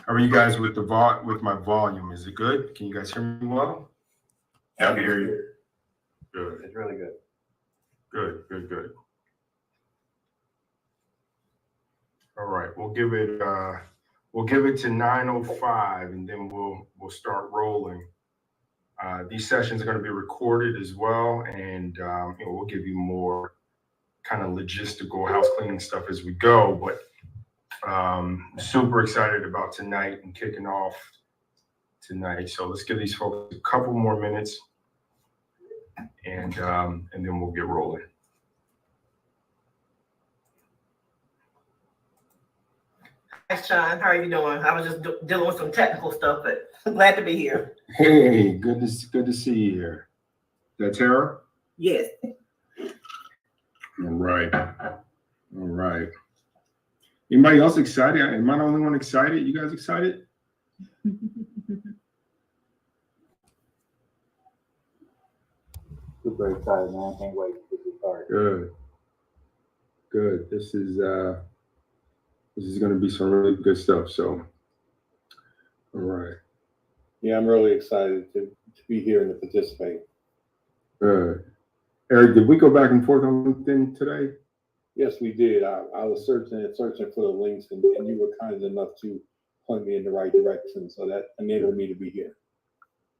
How are you guys with with my volume? Is it good? Can you guys hear me well? Yeah, I can hear you. Good. It's really good. Good. All right, we'll give it to 9:05, and then we'll start rolling. These sessions are going to be recorded as well, and we'll give you more kind of logistical house cleaning stuff as we go. But super excited about tonight and kicking off tonight. So let's give these folks a couple more minutes, and then we'll get rolling. Hi, Sean. How are you doing? I was just dealing with some technical stuff, but I'm glad to be here. Hey, good to see you here. That's Tara? Yes. All right. Anybody else excited? Am I the only one excited? You guys excited? Super excited, man. Can't wait to get this started. Good. This is going to be some really good stuff. So, all right. Yeah, I'm really excited to be here and to participate. Eric, did we go back and forth on LinkedIn today? Yes, we did. I was searching for the links, and you were kind enough to point me in the right direction, so that enabled me to be here.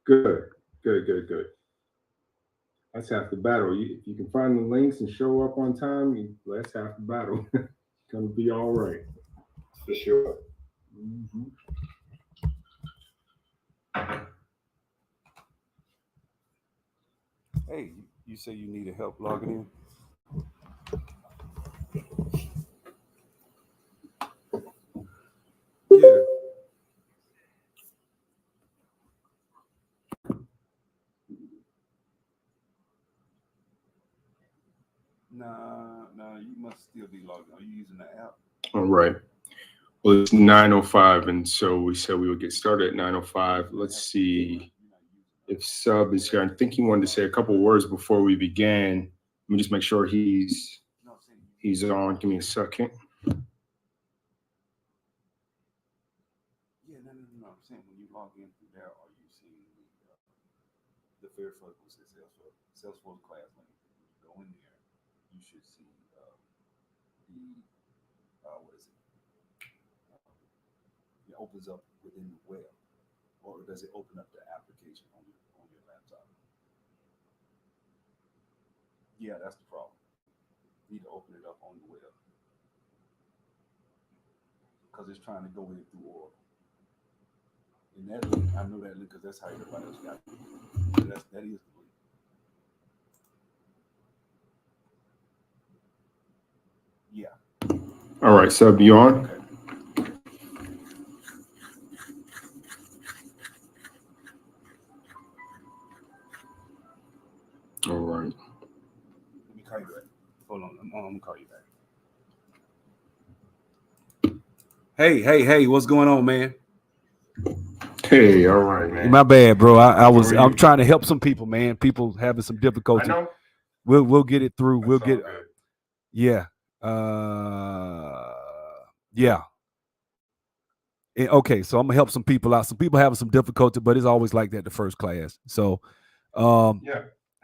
Good. That's half the battle. If you can find the links and show up on time, that's half the battle. It's gonna be all right. For sure. Mm-hmm. Hey, you say you needed help logging in? Yeah. Nah, you must still be logged in. Are you using the app? All right. Well, it's 9:05, and so we said we would get started at 9:05. Let's see if Sub is here. I think he wanted to say a couple words before we began. Let me just make sure he's on. Give me a second. Yeah, no. I'm saying when you log in through there, are you seeing the Fair Focus Salesforce class link? When you go in there, you should see what is it? It opens up within the web, or does it open up the application on your laptop? Yeah, that's the problem. You need to open it up on the web because it's trying to go in through Oracle. And that link, I know that link because that's how everybody else got it. So that is the link. Yeah. All right, Sub, you on? Okay. All right. Let me call you back. Hold on. I'm gonna call you back. Hey, what's going on, man? Hey, all right, man. My bad, bro. I'm trying to help some people, man. People having some difficulty. I know. We'll get it through. That's We'll get all good. yeah. Yeah. Okay, so I'm gonna help some people out. Some people having some difficulty, but it's always like that the first class. So Yeah.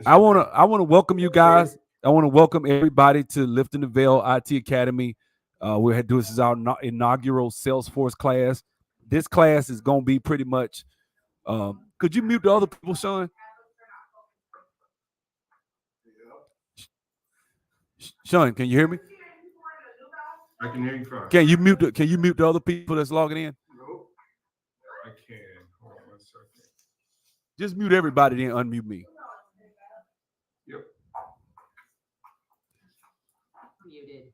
I wanna welcome you guys. I want to welcome everybody to Lifting the Veil IT Academy. This is our inaugural Salesforce class. This class is gonna be pretty much. Could you mute the other people, Sean? Sean, can you hear me? I can hear you fine. Can you mute the other people that's logging in? Nope. I can. Hold on 1 second. Just mute everybody, then unmute me. Yep. Muted.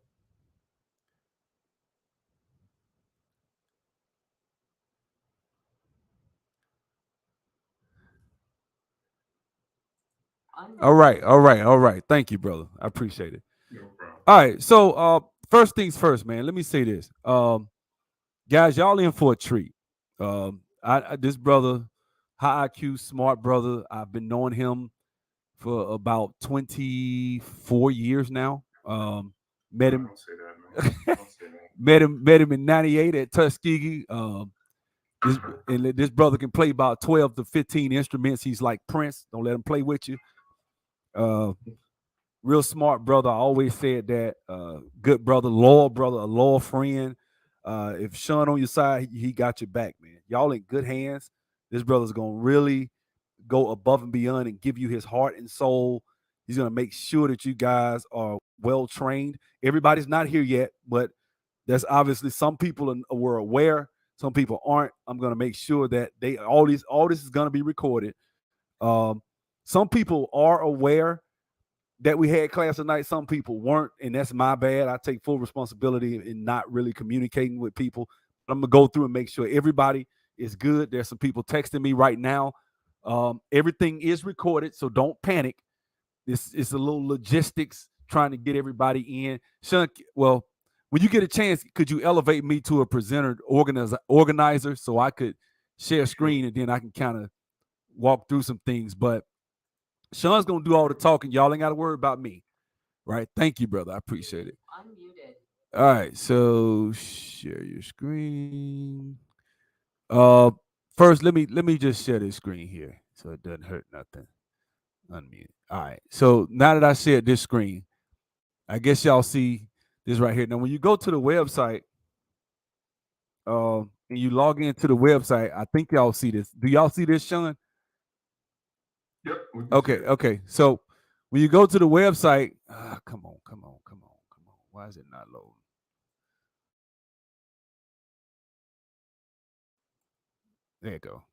All right. Thank you, brother. I appreciate it. No problem. All right. So first things first, man. Let me say this. Guys, y'all in for a treat. This brother, high IQ, smart brother, I've been knowing him for about 24 years now. Met him. Don't say that, man. Don't say that. met him in '98 at Tuskegee. This brother can play about 12 to 15 instruments. He's like Prince. Don't let him play with you. Real smart brother. I always said that. Good brother, a loyal friend. If Sean on your side, he got your back, man. Y'all in good hands. This brother's gonna really go above and beyond and give you his heart and soul. He's gonna make sure that you guys are well trained. Everybody's not here yet, but there's obviously some people were aware, some people aren't. I'm gonna make sure that all this is gonna be recorded. Some people are aware that we had class tonight. Some people weren't, and that's my bad. I take full responsibility in not really communicating with people. I'm gonna go through and make sure everybody is good. There's some people texting me right now. Everything is recorded, so don't panic. This is a little logistics trying to get everybody in. Sean, well, when you get a chance, could you elevate me to a presenter organizer so I could share screen and then I can kind of walk through some things? But Sean's gonna do all the talking. Y'all ain't got to worry about me, right? Thank you, brother. I appreciate it. Unmuted. All right, so share your screen. First, let me just share this screen here so it doesn't hurt nothing. Unmute. All right. So now that I shared this screen, I guess y'all see this right here. Now, when you go to the website, and you log into the website, I think y'all see this. Do y'all see this, Sean? Yep. Okay. So when you go to the website, come on. Why is it not loading? There you go.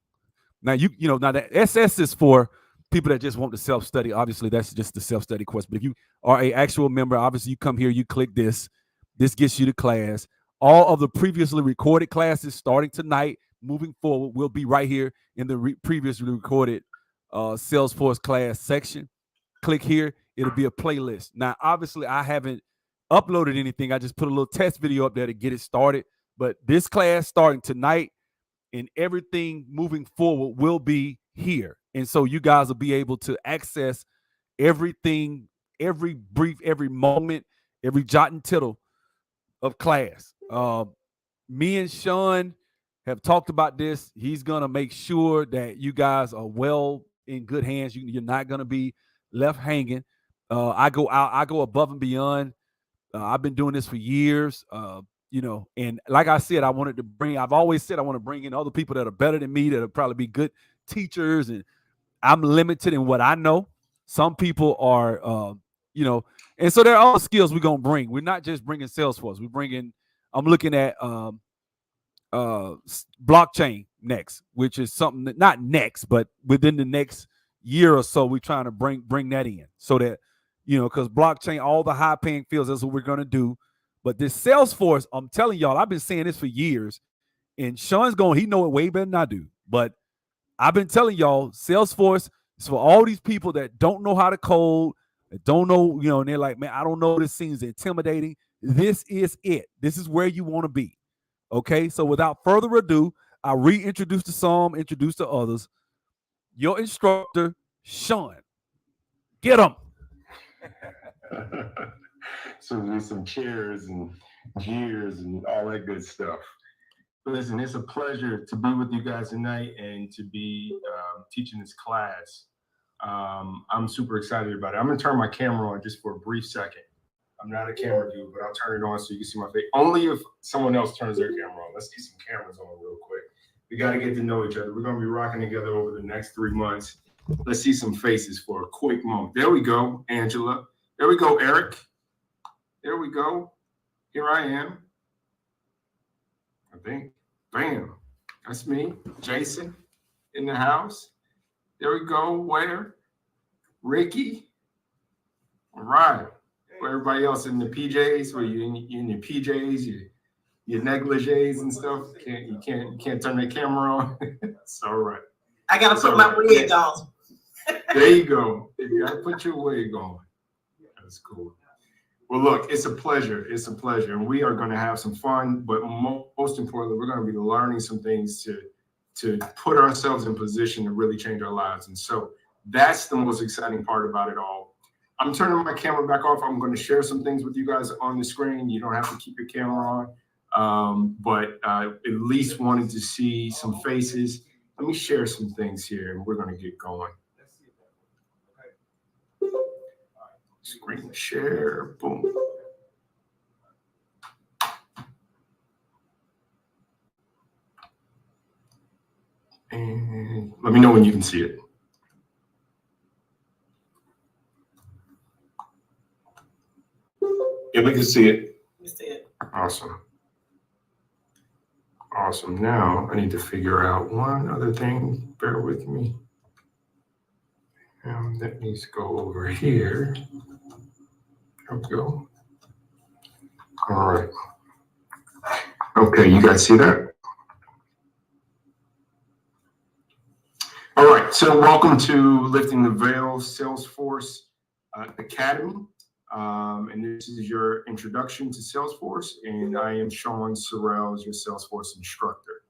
Now now the SS is for people that just want to self-study. Obviously, that's just the self-study course. But if you are an actual member, obviously you come here, you click this. This gets you to class. All of the previously recorded classes starting tonight, moving forward, will be right here in the previously recorded Salesforce class section. Click here. It'll be a playlist. Now, obviously, I haven't uploaded anything. I just put a little test video up there to get it started. But this class starting tonight and everything moving forward will be here. And so you guys will be able to access everything, every brief, every moment, every jot and tittle of class. Me and Sean have talked about this. He's going to make sure that you guys are well in good hands. You're not going to be left hanging. I go above and beyond. I've been doing this for years. And like I said, I've always said I want to bring in other people that are better than me, that'll probably be good teachers. And I'm limited in what I know. Some people are, and so there are other skills we're going to bring. We're not just bringing Salesforce. I'm looking at blockchain next, which is something that not next, but within the next year or so, we're trying to bring that in so that, because blockchain, all the high paying fields, that's what we're going to do. But this Salesforce, I'm telling y'all, I've been saying this for years, and Sean's he know it way better than I do. But I've been telling y'all, Salesforce is for all these people that don't know how to code, that don't know, and they're like, man, I don't know, this seems intimidating. This is it. This is where you want to be. Okay, so without further ado, I'll reintroduce to some, introduce to others. Your instructor, Sean. Get him. So there's some cheers and jeers and all that good stuff. But listen, it's a pleasure to be with you guys tonight and to be teaching this class. I'm super excited about it. I'm going to turn my camera on just for a brief second. I'm not a camera dude, but I'll turn it on so you can see my face. Only if someone else turns their camera on. Let's get some cameras on real quick. We got to get to know each other. We're going to be rocking together over the next 3 months. Let's see some faces for a quick moment. There we go, Angela. There we go, Eric. There we go. Here I am. I think. Bam. That's me. Jason in the house. There we go. Where? Ricky. All right. For everybody else in the PJs, where you in your PJs, your negligees and stuff. You can't turn the camera on. It's all right. I gotta put my wig on. There you go. You gotta put your wig on. That's cool. Well, look, it's a pleasure. It's a pleasure, and we are going to have some fun. But most importantly, we're going to be learning some things to put ourselves in position to really change our lives. And so that's the most exciting part about it all. I'm turning my camera back off. I'm going to share some things with you guys on the screen. You don't have to keep your camera but at least wanted to see some faces. Let me share some things here, and we're going to get going. Screen share, boom. And let me know when you can see it. Yeah, we can see it. You see it. Awesome. Awesome. Now I need to figure out one other thing. Bear with me. That needs to go over here. There we go. All right. Okay, you guys see that? All right, so welcome to Lifting the Veil Salesforce Academy. And this is your introduction to Salesforce. And I am Sean Sorrell as your Salesforce instructor.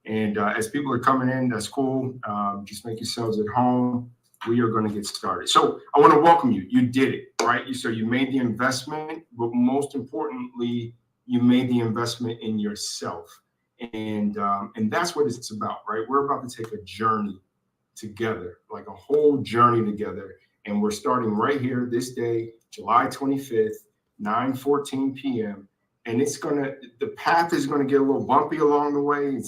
And as people are coming in, that's cool. Just make yourselves at home. We are going to get started. So I want to welcome you. You did it, right? So you made the investment, but most importantly, you made the investment in yourself. And that's what it's about, right? We're about to take a journey together, like a whole journey together. And we're starting right here this day, July 25th, 9:14 p.m. And the path is going to get a little bumpy along the way.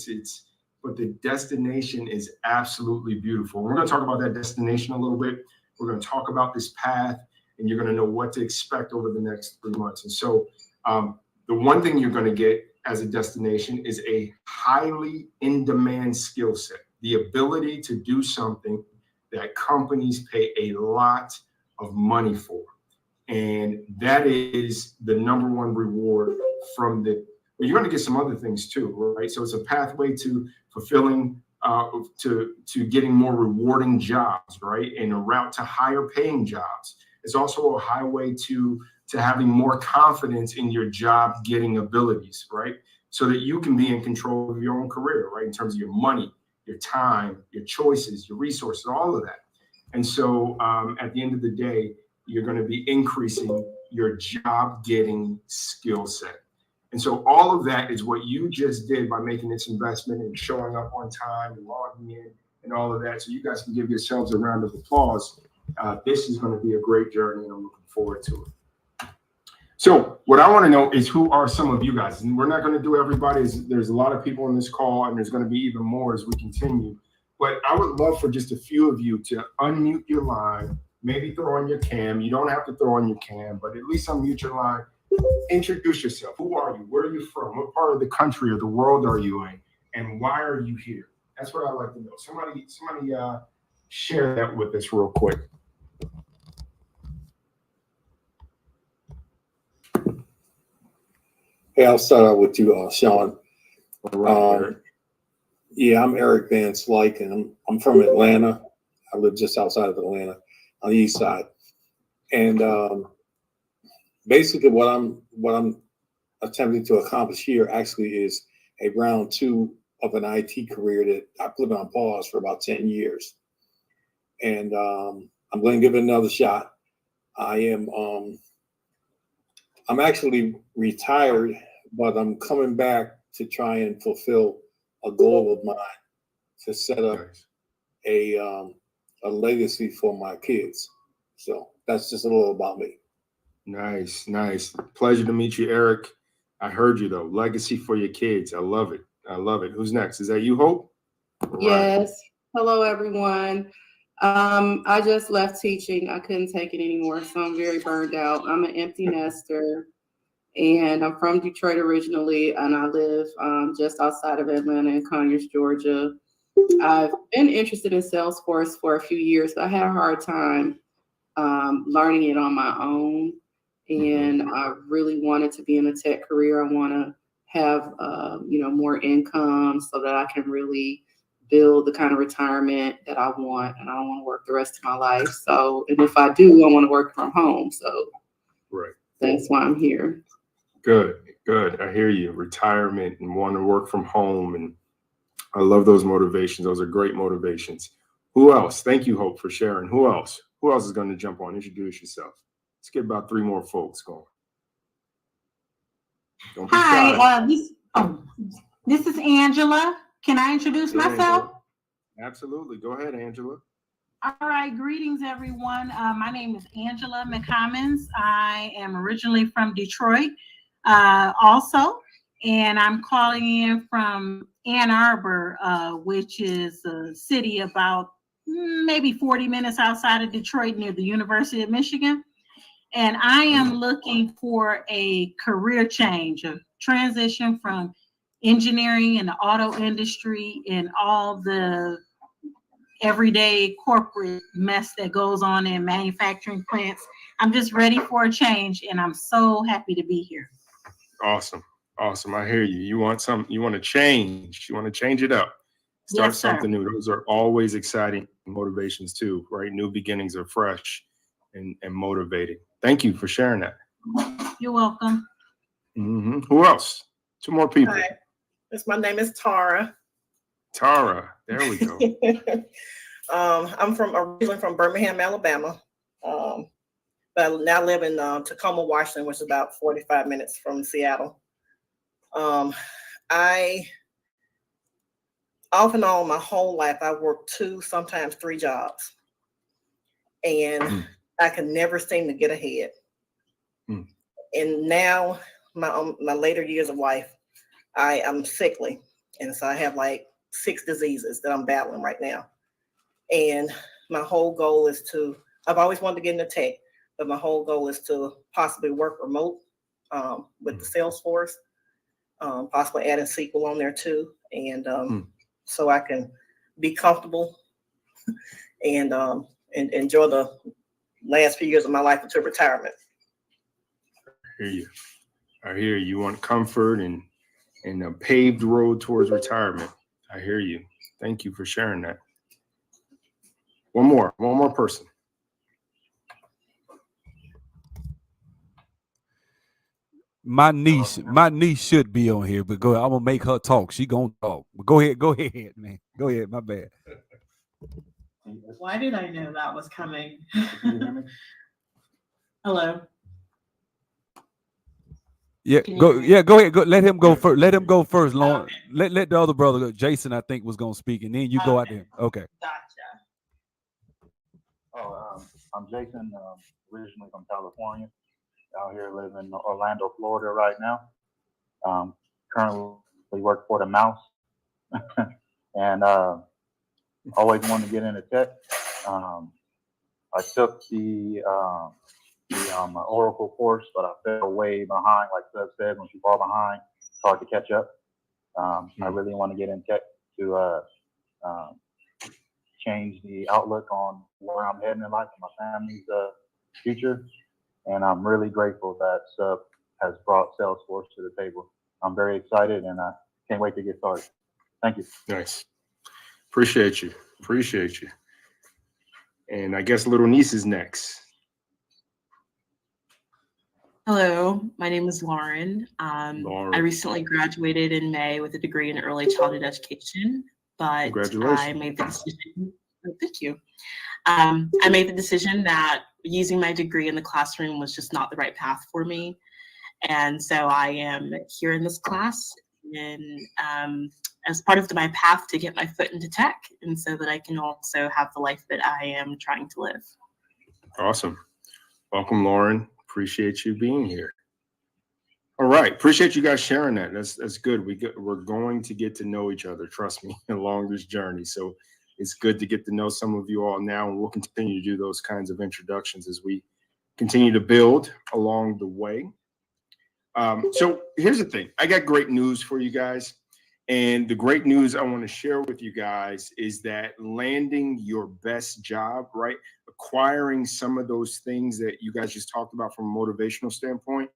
But the destination is absolutely beautiful. We're going to talk about that destination a little bit. We're going to talk about this path, and you're going to know what to expect over the next 3 months. And so the one thing you're going to get as a destination is a highly in-demand skill set, the ability to do something that companies pay a lot of money for. And that is the number one reward from well, you're going to get some other things too, right? So it's a pathway to fulfilling, to getting more rewarding jobs, right? And a route to higher paying jobs. It's also a highway to having more confidence in your job getting abilities, right? So that you can be in control of your own career, right? In terms of your money, your time, your choices, your resources, all of that. And so at the end of the day, you're going to be increasing your job getting skill set. And so all of that is what you just did by making this investment and showing up on time and logging in and all of that. So you guys can give yourselves a round of applause. This is going to be a great journey, and I'm looking forward to it. So what I want to know is, who are some of you guys? And we're not going to do everybody. There's a lot of people on this call, and there's going to be even more as we continue. But I would love for just a few of you to unmute your line, maybe throw on your cam. You don't have to throw on your cam, but at least unmute your line. Introduce yourself. Who are you? Where are you from? What part of the country or the world are you in? And why are you here? That's what I'd like to know. Somebody share that with us real quick. Hey, I'll start out with you, Sean. All right, Yeah, I'm Eric Van Slyke, and I'm from Atlanta. I live just outside of Atlanta on the east side. And basically what I'm attempting to accomplish here actually is a round 2 of an IT career that I put on pause for about 10 years. And I'm going to give it another shot. I'm actually retired, but I'm coming back to try and fulfill a goal of mine to set up a legacy for my kids. So that's just a little about me. Nice. Pleasure to meet you, Eric. I heard you though. Legacy for your kids. I love it. Who's next? Is that you, Hope? Yes. Right. Hello, everyone. I just left teaching. I couldn't take it anymore, so I'm very burned out. I'm an empty nester, and I'm from Detroit originally, and I live just outside of Atlanta in Conyers, Georgia. I've been interested in Salesforce for a few years, but I had a hard time learning it on my own. And I really wanted to be in a tech career. I want to have, more income so that I can really build the kind of retirement that I want. And I don't want to work the rest of my life. So, and if I do, I want to work from home. So that's why I'm here. Good. I hear you. Retirement and want to work from home. And I love those motivations. Those are great motivations. Who else? Thank you, Hope, for sharing. Who else? Who else is going to jump on? Introduce yourself. Let's get about 3 more folks going. Don't be Hi, shy. this is Angela. Can I introduce Yeah, myself? Angela. Absolutely. Go ahead, Angela. All right, greetings, everyone. My name is Angela McCommons. I am originally from Detroit, also, and I'm calling in from Ann Arbor, which is a city about maybe 40 minutes outside of Detroit, near the University of Michigan. And I am looking for a career change, a transition from engineering and the auto industry and all the everyday corporate mess that goes on in manufacturing plants. I'm just ready for a change, and I'm so happy to be here. Awesome. Awesome. I hear you. You want to change. You want to change it up. Start Yes, sir. something new. Those are always exciting motivations too, right? New beginnings are fresh and motivating. Thank you for sharing that. You're welcome. Who else? Two more people. Hi, my name is Tara. Tara. There we go. I'm originally from Birmingham, Alabama, but I now live in Tacoma, Washington, which is about 45 minutes from Seattle. I off and on my whole life, I worked 2, sometimes 3 jobs, and I could never seem to get ahead. And now, my later years of life, I am sickly, and so I have like 6 diseases that I'm battling right now. And my whole goal is I've always wanted to get into tech, but my whole goal is to possibly work remote with the Salesforce, possibly add a SQL on there too. And so I can be comfortable and enjoy the last few years of my life until retirement. I hear you. I hear you. You want comfort and a paved road towards retirement. I hear you. Thank you for sharing that. One more person. My niece should be on here, but go ahead. I'm gonna make her talk. She gonna talk. But go ahead, man. Go ahead. My bad. Why did I know that was coming? Hello. Yeah, go ahead. Go. Let him go first. Let him go first, Lauren. Okay. Let the other brother go. Jason, I think, was gonna speak, and then you go out there. Okay. Gotcha. I'm Jason, originally from California. Out here living in Orlando, Florida right now. Currently work for the Mouse, and always wanted to get into tech. I took the Oracle course, but I fell way behind. Like Seth said, when you fall behind, it's hard to catch up. I really want to get in tech to change the outlook on where I'm heading in life and my family's future. And I'm really grateful that Seth has brought Salesforce to the table. I'm very excited, and I can't wait to get started. Thank you. Nice. Appreciate you. And I guess little niece is next. Hello, my name is Lauren. I recently graduated in May with a degree in early childhood education, but Congratulations. I made the decision. Oh, thank you. I made the decision that using my degree in the classroom was just not the right path for me. And so I am here in this class as part of my path to get my foot into tech, and so that I can also have the life that I am trying to live. Awesome. Welcome, Lauren. Appreciate you being here. All right. Appreciate you guys sharing that. That's good. We're going to get to know each other, trust me, along this journey. So it's good to get to know some of you all now, and we'll continue to do those kinds of introductions as we continue to build along the way. So here's the thing. I got great news for you guys. And the great news I want to share with you guys is that landing your best job, right? Acquiring some of those things that you guys just talked about from a motivational standpoint,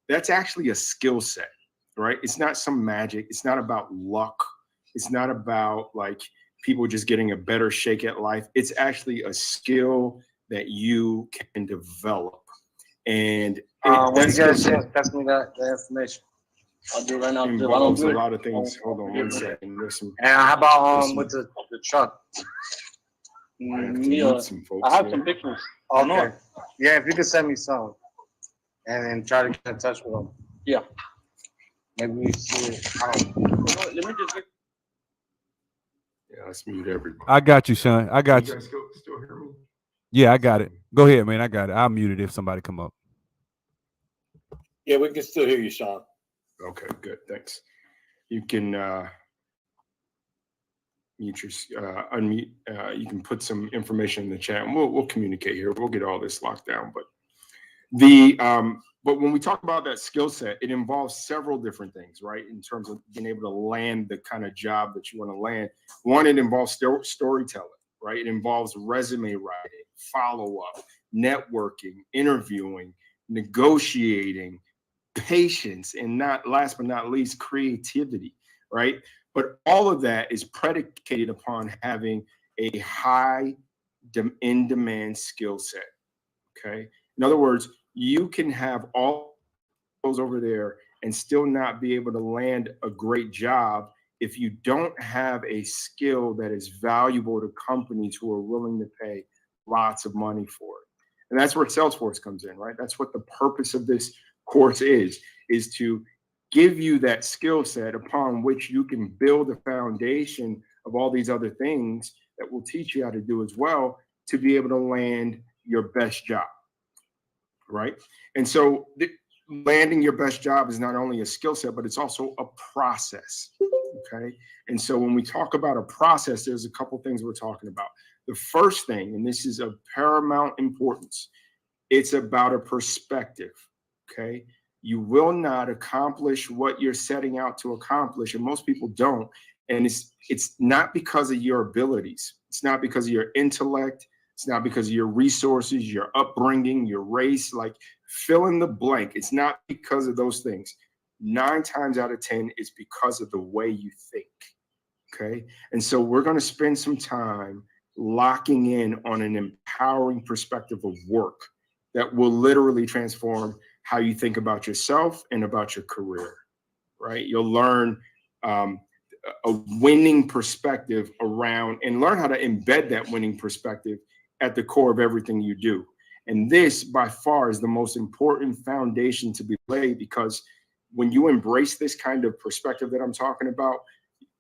that's actually a skill set, right? It's not some magic. It's not about luck. It's not about like people just getting a better shake at life. It's actually a skill that you can develop. And when you guys pass me the information, I'll do right now. Involves a lot of things. Hold on one second. And how about with the truck? I have to meet some folks. I have some pictures. Oh no. Yeah, if you could send me some, and then try to get in touch with them. Yeah. Maybe we should. Let me just get. Yeah, let's mute everybody. I got you, Sean. I got You you. guys still hear me? Yeah, I got it. Go ahead, man. I got it. I'll mute it if somebody come up. Yeah, we can still hear you, Sean. Okay, good. Thanks. You can unmute. You can put some information in the chat, and we'll communicate here. We'll get all this locked down. But when we talk about that skill set, it involves several different things, right? In terms of being able to land the kind of job that you want to land. One, it involves storytelling, right? It involves resume writing, follow-up, networking, interviewing, negotiating, patience, and last but not least, creativity, right? But all of that is predicated upon having a high in-demand skill set, okay? In other words, you can have all those over there and still not be able to land a great job if you don't have a skill that is valuable to companies who are willing to pay lots of money for it. And that's where Salesforce comes in, right? That's what the purpose of this course is to give you that skill set upon which you can build a foundation of all these other things that will teach you how to do as well to be able to land your best job, right? And so landing your best job is not only a skill set, but it's also a process, okay? And so when we talk about a process, there's a couple things we're talking about. The first thing, and this is of paramount importance, it's about a perspective, okay? You will not accomplish what you're setting out to accomplish, and most people don't. And it's not because of your abilities. It's not because of your intellect. It's not because of your resources, your upbringing, your race, like fill in the blank. It's not because of those things. 9 times out of 10, it's because of the way you think, okay? And so we're going to spend some time locking in on an empowering perspective of work that will literally transform how you think about yourself and about your career, right? You'll learn a winning perspective around and learn how to embed that winning perspective at the core of everything you do. And this by far is the most important foundation to be laid, because when you embrace this kind of perspective that I'm talking about,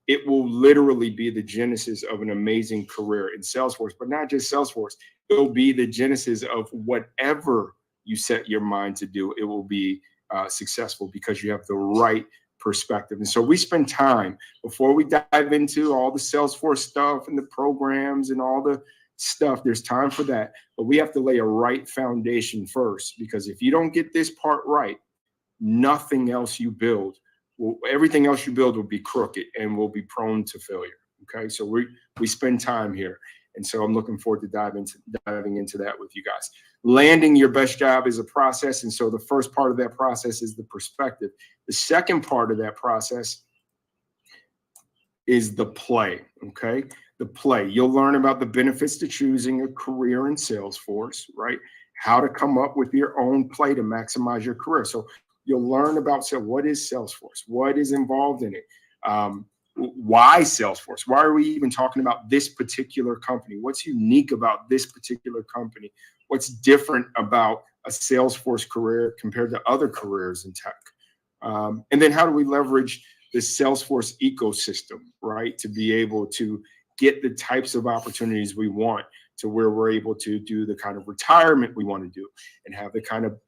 it will literally be the genesis of an amazing career in Salesforce, but not just Salesforce. It'll be the genesis of whatever you set your mind to do. It will be successful because you have the right perspective. And so we spend time before we dive into all the Salesforce stuff and the programs and all the stuff. There's time for that, but we have to lay a right foundation first, because if you don't get this part right, nothing else you build, everything else you build will be crooked and will be prone to failure. Okay, so we spend time here, and so I'm looking forward to diving into that with you guys. Landing your best job is a process, and so the first part of that process is the perspective. The second part of that process is the play. Okay, the play. You'll learn about the benefits to choosing a career in Salesforce, right? How to come up with your own play to maximize your career. So you'll learn about what is Salesforce, what is involved in it, why Salesforce, why are we even talking about this particular company, what's unique about this particular company, what's different about a Salesforce career compared to other careers in tech, and then how do we leverage the Salesforce ecosystem, right, to be able to get the types of opportunities we want, to where we're able to do the kind of retirement we want to do and have the kind of,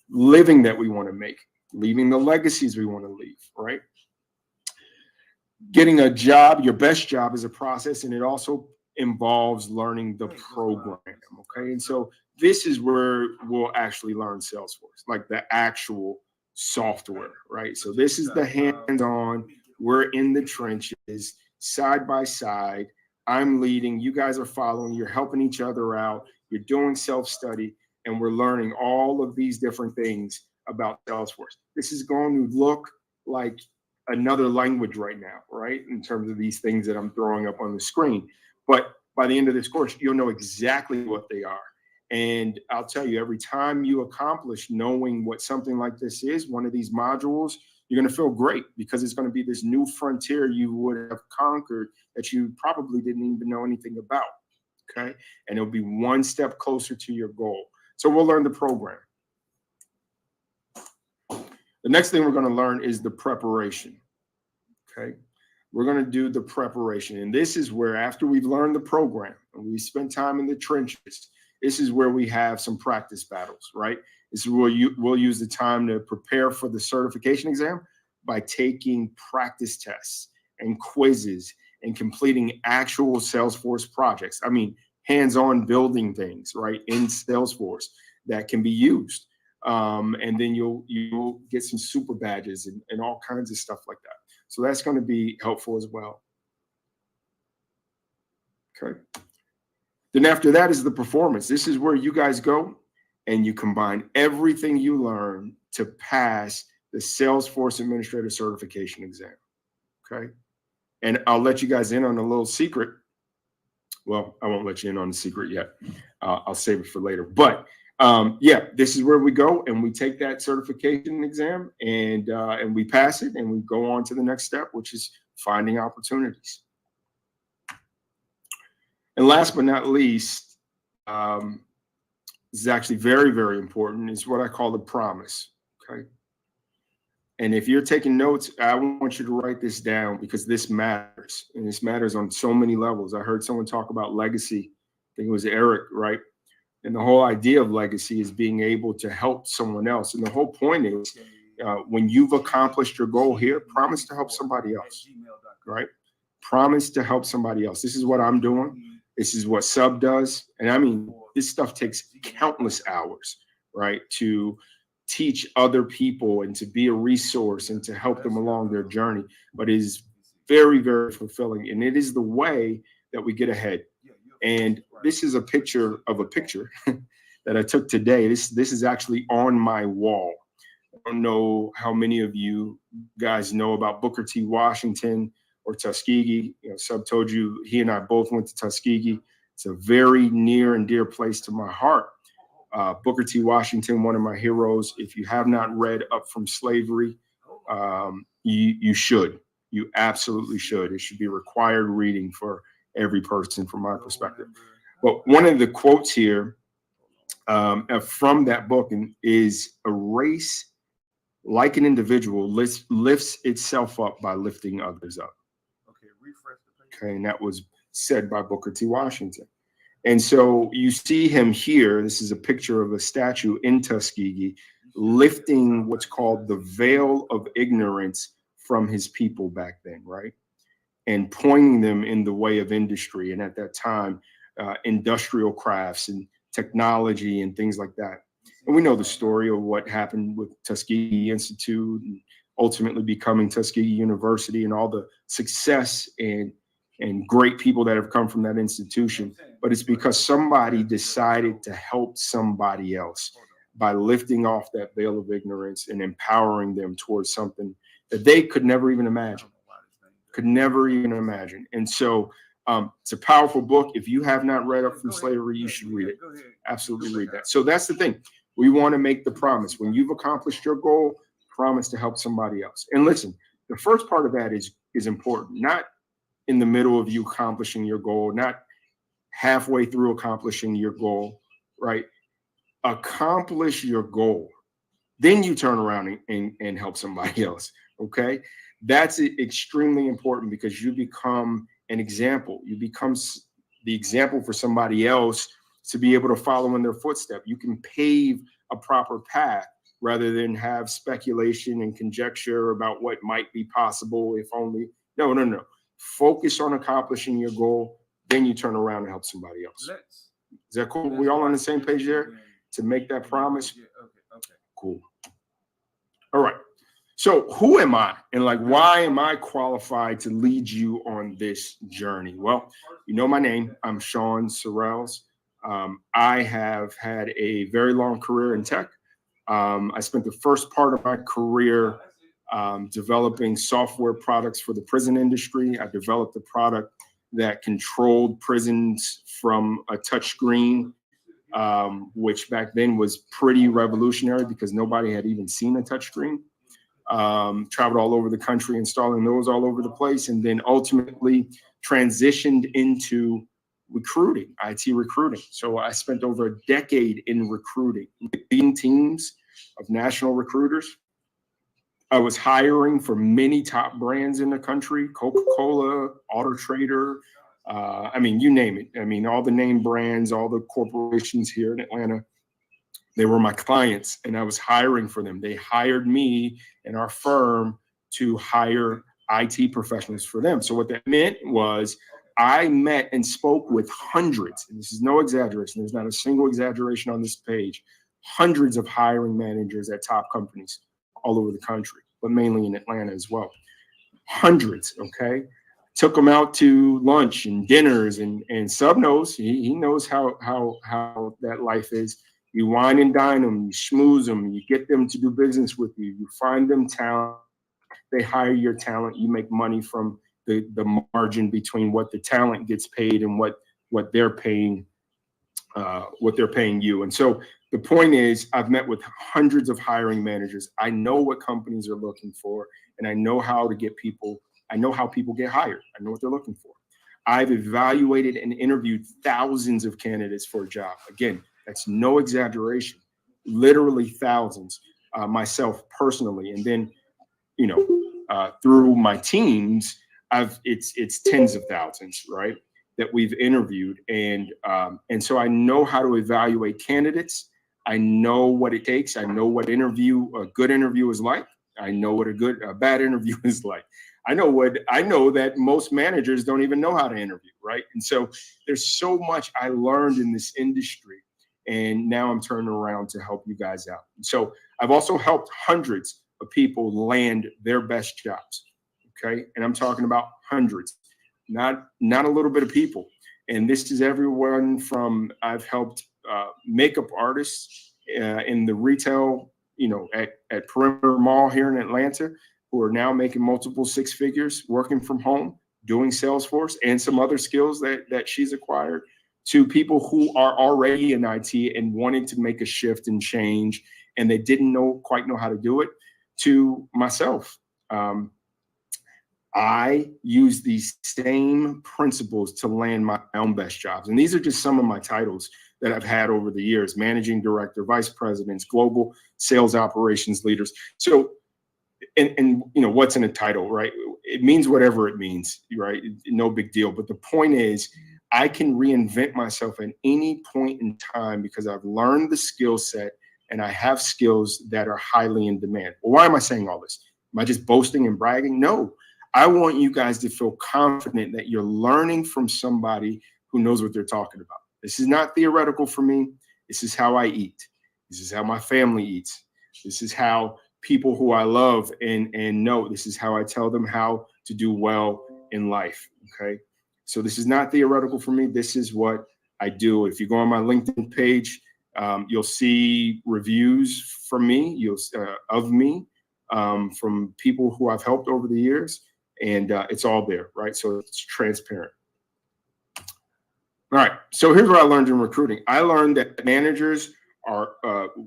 living that we want to make, leaving the legacies we want to leave, right? Getting a job, your best job, is a process, and it also involves learning the program, okay? And so this is where we'll actually learn Salesforce, like the actual software, right? So this is the hands-on, we're in the trenches, side by side. I'm leading, you guys are following, you're helping each other out, you're doing self-study, and we're learning all of these different things about Salesforce. This is going to look like another language right now, right? In terms of these things that I'm throwing up on the screen. But by the end of this course, you'll know exactly what they are. And I'll tell you, every time you accomplish knowing what something like this is, one of these modules, you're going to feel great, because it's going to be this new frontier you would have conquered that you probably didn't even know anything about, okay? And it'll be one step closer to your goal. So we'll learn the program. The next thing we're going to learn is the preparation. Okay. We're going to do the preparation. And this is where, after we've learned the program and we spend time in the trenches, this is where we have some practice battles, right? This is where we'll use the time to prepare for the certification exam by taking practice tests and quizzes and completing actual Salesforce projects. I mean, hands-on building things, right, in Salesforce that can be used. And then you'll get some super badges and all kinds of stuff like that. So that's going to be helpful as well. Okay. Then after that is the performance. This is where you guys go and you combine everything you learn to pass the Salesforce Administrator Certification exam. Okay. And I'll let you guys in on a little secret. Well, I won't let you in on the secret yet. I'll save it for later. But yeah, this is where we go and we take that certification exam and we pass it and we go on to the next step, which is finding opportunities. And last but not least, this is actually very, very important, is what I call the promise. Okay. And if you're taking notes, I want you to write this down because this matters. And this matters on so many levels. I heard someone talk about legacy. I think it was Eric, right? And the whole idea of legacy is being able to help someone else. And the whole point is when you've accomplished your goal here, promise to help somebody else, right? Promise to help somebody else. This is what I'm doing. This is what Sub does. And I mean, this stuff takes countless hours, right? To teach other people and to be a resource and to help them along their journey. But it is very, very fulfilling. And it is the way that we get ahead. And this is a picture of a picture that I took today. This is actually on my wall. I don't know how many of you guys know about Booker T. Washington or Tuskegee. You know, Sub told you he and I both went to Tuskegee. It's a very near and dear place to my heart. Booker T. Washington, one of my heroes. If you have not read Up From Slavery, you should. You absolutely should. It should be required reading for every person from my perspective. But one of the quotes here from that book is, a race like an individual lifts itself up by lifting others up. Okay, and that was said by Booker T. Washington. And so you see him here. This is a picture of a statue in Tuskegee lifting what's called the veil of ignorance from his people back then, right? And pointing them in the way of industry. And at that time, industrial crafts and technology and things like that. And we know the story of what happened with Tuskegee Institute and ultimately becoming Tuskegee University and all the success and great people that have come from that institution. But it's because somebody decided to help somebody else by lifting off that veil of ignorance and empowering them towards something that they could never even imagine. And so it's a powerful book. If you have not read Up From Slavery, you should read it. Absolutely read that. So that's the thing. We want to make the promise. When you've accomplished your goal, promise to help somebody else. And listen, the first part of that is important. Not in the middle of you accomplishing your goal, not halfway through accomplishing your goal, right? Accomplish your goal. Then you turn around and help somebody else, okay? That's extremely important because you become an example. You become the example for somebody else to be able to follow in their footsteps. You can pave a proper path rather than have speculation and conjecture about what might be possible if only. No. Focus on accomplishing your goal, then you turn around and help somebody else. Is that cool? We all on the same page there to make that promise? Okay. Cool. All right. So who am I? And why am I qualified to lead you on this journey? Well, you know my name. I'm Sean Sorrells. I have had a very long career in tech. I spent the first part of my career developing software products for the prison industry. I developed a product that controlled prisons from a touch screen, which back then was pretty revolutionary because nobody had even seen a touch screen. Traveled all over the country, installing those all over the place, and then ultimately transitioned into recruiting, IT recruiting. So I spent over a decade in recruiting, leading teams of national recruiters, I was hiring for many top brands in the country, Coca-Cola, Auto Trader. I mean, you name it. I mean, all the name brands, all the corporations here in Atlanta, they were my clients and I was hiring for them. They hired me and our firm to hire IT professionals for them. So what that meant was I met and spoke with hundreds, and this is no exaggeration, there's not a single exaggeration on this page, hundreds of hiring managers at top companies all over the country, but mainly in Atlanta as well. Hundreds, okay? Took them out to lunch and dinners, and Sub knows, he knows how that life is. You wine and dine them, you schmooze them, you get them to do business with you, you find them talent, they hire your talent, you make money from the margin between what the talent gets paid and what they're paying you. And so the point is, I've met with hundreds of hiring managers. I know what companies are looking for, and I know how to get people. I know how people get hired. I know what they're looking for. I've evaluated and interviewed thousands of candidates for a job. Again, that's no exaggeration, literally thousands, myself personally. And then, you know, through my teams, it's tens of thousands, right, that we've interviewed. And so I know how to evaluate candidates. I know what it takes. I know what a good interview is like. I know what a bad interview is like. I know that most managers don't even know how to interview, right? And so there's so much I learned in this industry, and now I'm turning around to help you guys out. So I've also helped hundreds of people land their best jobs, okay? And I'm talking about hundreds, not a little bit of people. And this is everyone from, I've helped makeup artists in the retail, you know, at Perimeter Mall here in Atlanta, who are now making multiple six figures, working from home, doing Salesforce and some other skills that she's acquired, to people who are already in IT and wanting to make a shift and change, and they didn't quite know how to do it, to myself. I use these same principles to land my own best jobs. And these are just some of my titles that I've had over the years: managing director, vice presidents, global sales operations leaders. So, and you know, what's in a title, right? It means whatever it means, right? No big deal. But the point is, I can reinvent myself at any point in time because I've learned the skill set and I have skills that are highly in demand. Well, why am I saying all this? Am I just boasting and bragging? No. I want you guys to feel confident that you're learning from somebody who knows what they're talking about. This is not theoretical for me. This is how I eat. This is how my family eats. This is how people who I love and know, this is how I tell them how to do well in life, okay? So this is not theoretical for me. This is what I do. If you go on my LinkedIn page, you'll see reviews from me, of me, from people who I've helped over the years. And it's all there, right? So it's transparent. All right. So here's what I learned in recruiting. I learned that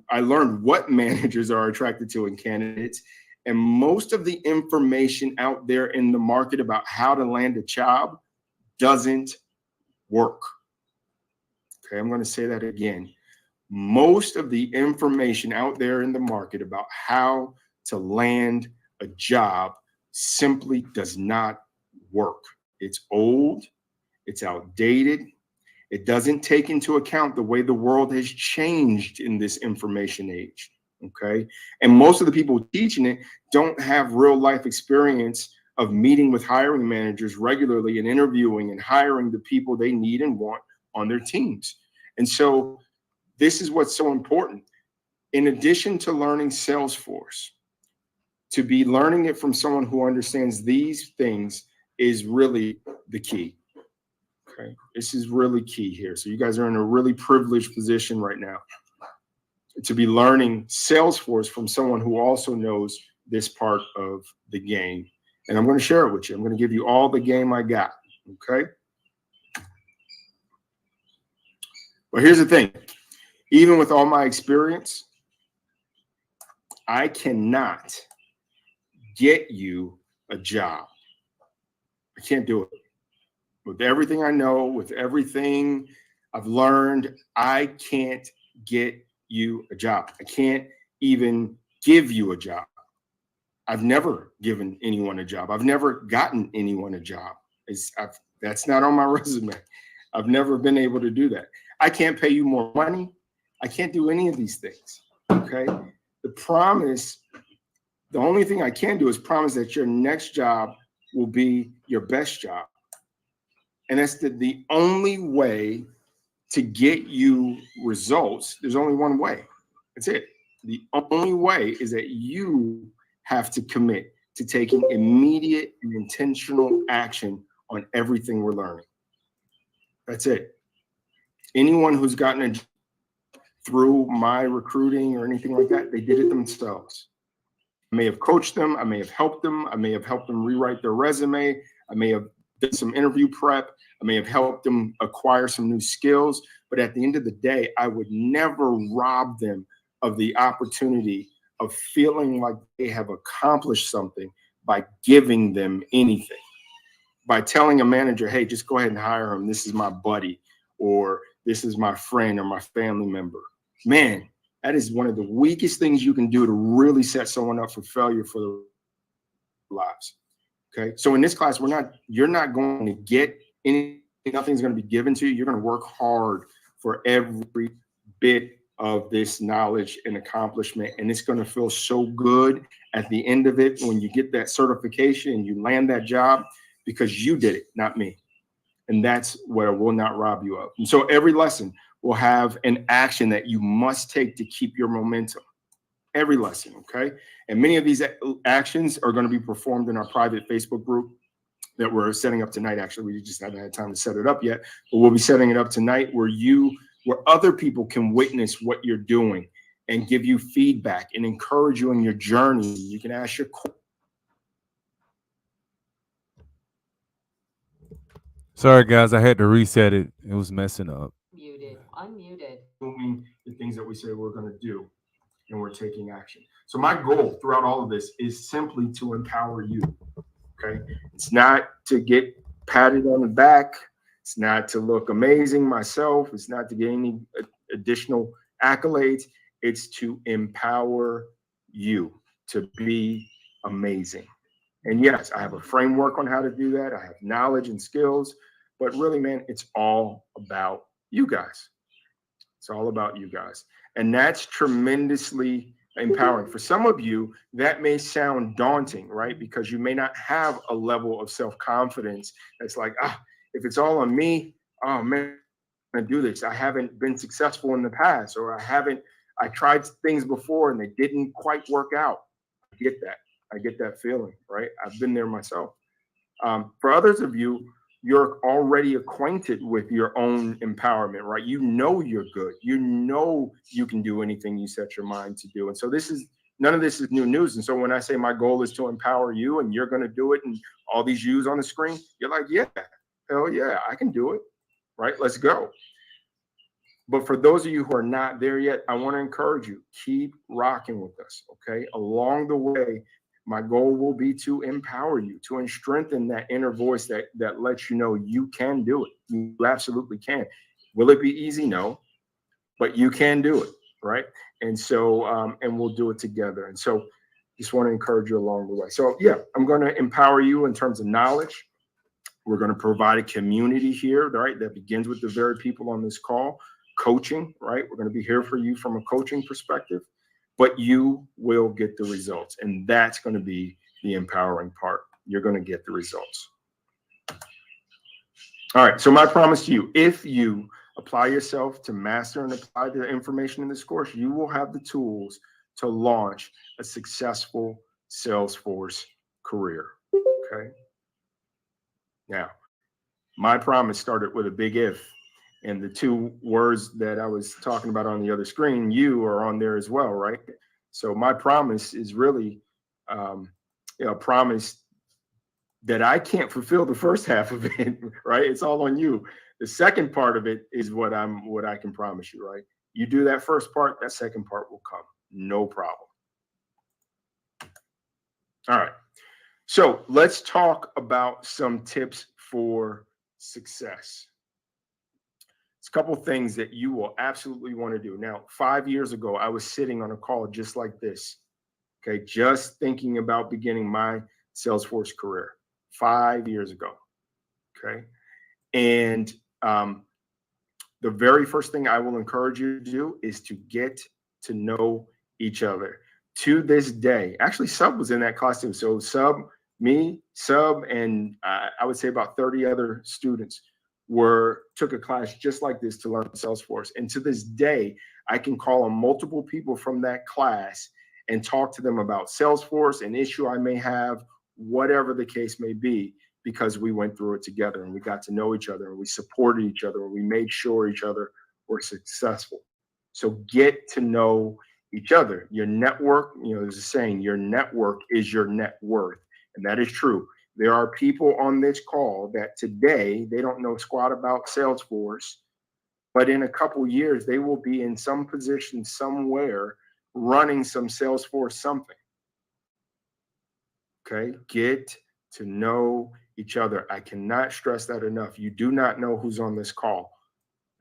I learned what managers are attracted to in candidates. And most of the information out there in the market about how to land a job doesn't work. Okay, I'm going to say that again. Most of the information out there in the market about how to land a job simply does not work. It's old, it's outdated. It doesn't take into account the way the world has changed in this information age, okay? And most of the people teaching it don't have real life experience of meeting with hiring managers regularly and interviewing and hiring the people they need and want on their teams. And so this is what's so important. In addition to learning Salesforce, to be learning it from someone who understands these things is really the key. Okay, this is really key here. So you guys are in a really privileged position right now to be learning Salesforce from someone who also knows this part of the game. And I'm going to share it with you. I'm going to give you all the game I got. Okay. But here's the thing. Even with all my experience, I cannot get you a job. I can't do it. With everything I know, with everything I've learned, I can't get you a job. I can't even give you a job. I've never given anyone a job. I've never gotten anyone a job. That's not on my resume. I've never been able to do that. I can't pay you more money. I can't do any of these things. Okay. The only thing I can do is promise that your next job will be your best job. And that's the only way to get you results. There's only one way. That's it. The only way is that you have to commit to taking immediate and intentional action on everything we're learning. That's it. Anyone who's gotten through my recruiting or anything like that, they did it themselves. I may have coached them. I may have helped them. I may have helped them rewrite their resume. I may have done some interview prep. I may have helped them acquire some new skills. But at the end of the day, I would never rob them of the opportunity of feeling like they have accomplished something by giving them anything. By telling a manager, hey, just go ahead and hire him. This is my buddy, or this is my friend or my family member. Man, that is one of the weakest things you can do to really set someone up for failure for their lives. Okay. So in this class, you're not going to get anything, nothing's going to be given to you. You're going to work hard for every bit of this knowledge and accomplishment. And it's going to feel so good at the end of it when you get that certification and you land that job, because you did it, not me. And that's what I will not rob you of. And so every lesson will have an action that you must take to keep your momentum. Every lesson, okay? And many of these actions are going to be performed in our private Facebook group that we're setting up tonight. Actually, we just haven't had time to set it up yet, but we'll be setting it up tonight where other people can witness what you're doing and give you feedback and encourage you in your journey. You can ask your questions. Sorry, guys, I had to reset it. It was messing up. Unmuted. Doing the things that we say we're going to do, and we're taking action. So my goal throughout all of this is simply to empower you. Okay. It's not to get patted on the back. It's not to look amazing myself. It's not to get any additional accolades. It's to empower you to be amazing. And yes, I have a framework on how to do that. I have knowledge and skills, but really, man, it's all about you guys. It's all about you guys. And that's tremendously empowering. For some of you, that may sound daunting, right? Because you may not have a level of self-confidence that's like, if it's all on me, oh man, I'm gonna do this. I haven't been successful in the past, or I tried things before and they didn't quite work out. I get that feeling, right? I've been there myself. For others of you, you're already acquainted with your own empowerment, right? You know you're good. You know you can do anything you set your mind to do. And so none of this is new news. And so when I say my goal is to empower you and you're going to do it and all these yous on the screen, you're like, yeah, hell yeah, I can do it, right? Let's go. But for those of you who are not there yet, I want to encourage you, keep rocking with us, okay? Along the way, my goal will be to empower you, to strengthen that inner voice that lets you know you can do it. You absolutely can. Will it be easy? No, but you can do it, right? And so, and we'll do it together. And so just want to encourage you along the way. So yeah, I'm going to empower you in terms of knowledge. We're going to provide a community here, right? That begins with the very people on this call. Coaching, right? We're going to be here for you from a coaching perspective. But you will get the results. And that's going to be the empowering part. You're going to get the results. All right. So my promise to you, if you apply yourself to master and apply the information in this course, you will have the tools to launch a successful Salesforce career. Okay. Now, my promise started with a big if. And the two words that I was talking about on the other screen, you are on there as well, right? So my promise is really a promise that I can't fulfill the first half of it, right? It's all on you. The second part of it is what I can promise you, right? You do that first part, that second part will come. No problem. All right. So let's talk about some tips for success. It's a couple of things that you will absolutely want to do. Now, 5 years ago, I was sitting on a call just like this, Okay, just thinking about beginning my Salesforce career 5 years ago. Okay, and the very first thing I will encourage you to do is to get to know each other. To this day, actually, Sub was in that class too. So Sub, me, Sub, and I would say about 30 other students took a class just like this to learn Salesforce. And to this day, I can call on multiple people from that class and talk to them about Salesforce, an issue I may have, whatever the case may be, because we went through it together and we got to know each other and we supported each other and we made sure each other were successful. So get to know each other. Your network, there's a saying, your network is your net worth. And that is true. There are people on this call that today, they don't know squat about Salesforce, but in a couple years, they will be in some position somewhere running some Salesforce something. Okay, get to know each other. I cannot stress that enough. You do not know who's on this call.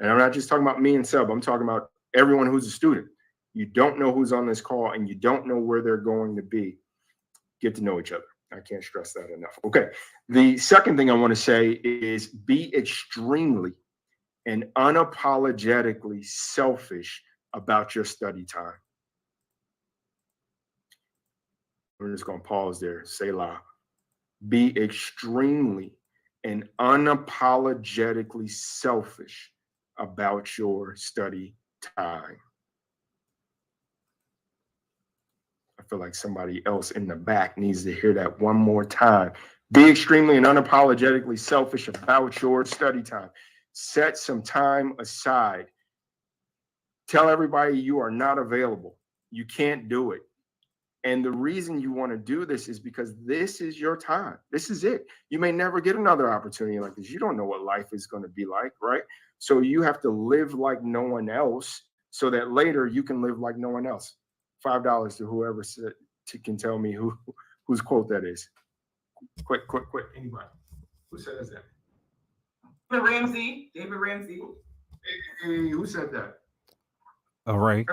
And I'm not just talking about me and Sub. I'm talking about everyone who's a student. You don't know who's on this call and you don't know where they're going to be. Get to know each other. I can't stress that enough. Okay. The second thing I want to say is be extremely and unapologetically selfish about your study time. We're just going to pause there. Say la. Be extremely and unapologetically selfish about your study time. I feel like somebody else in the back needs to hear that one more time. Be extremely and unapologetically selfish about your study time. Set some time aside. Tell everybody you are not available. You can't do it. And the reason you want to do this is because this is your time. This is it. You may never get another opportunity like this. You don't know what life is going to be like, right? So you have to live like no one else so that later you can live like no one else. $5 to whoever can tell me whose quote that is. Quick. Anybody? Who says that? David Ramsey. Hey, who said that? All right.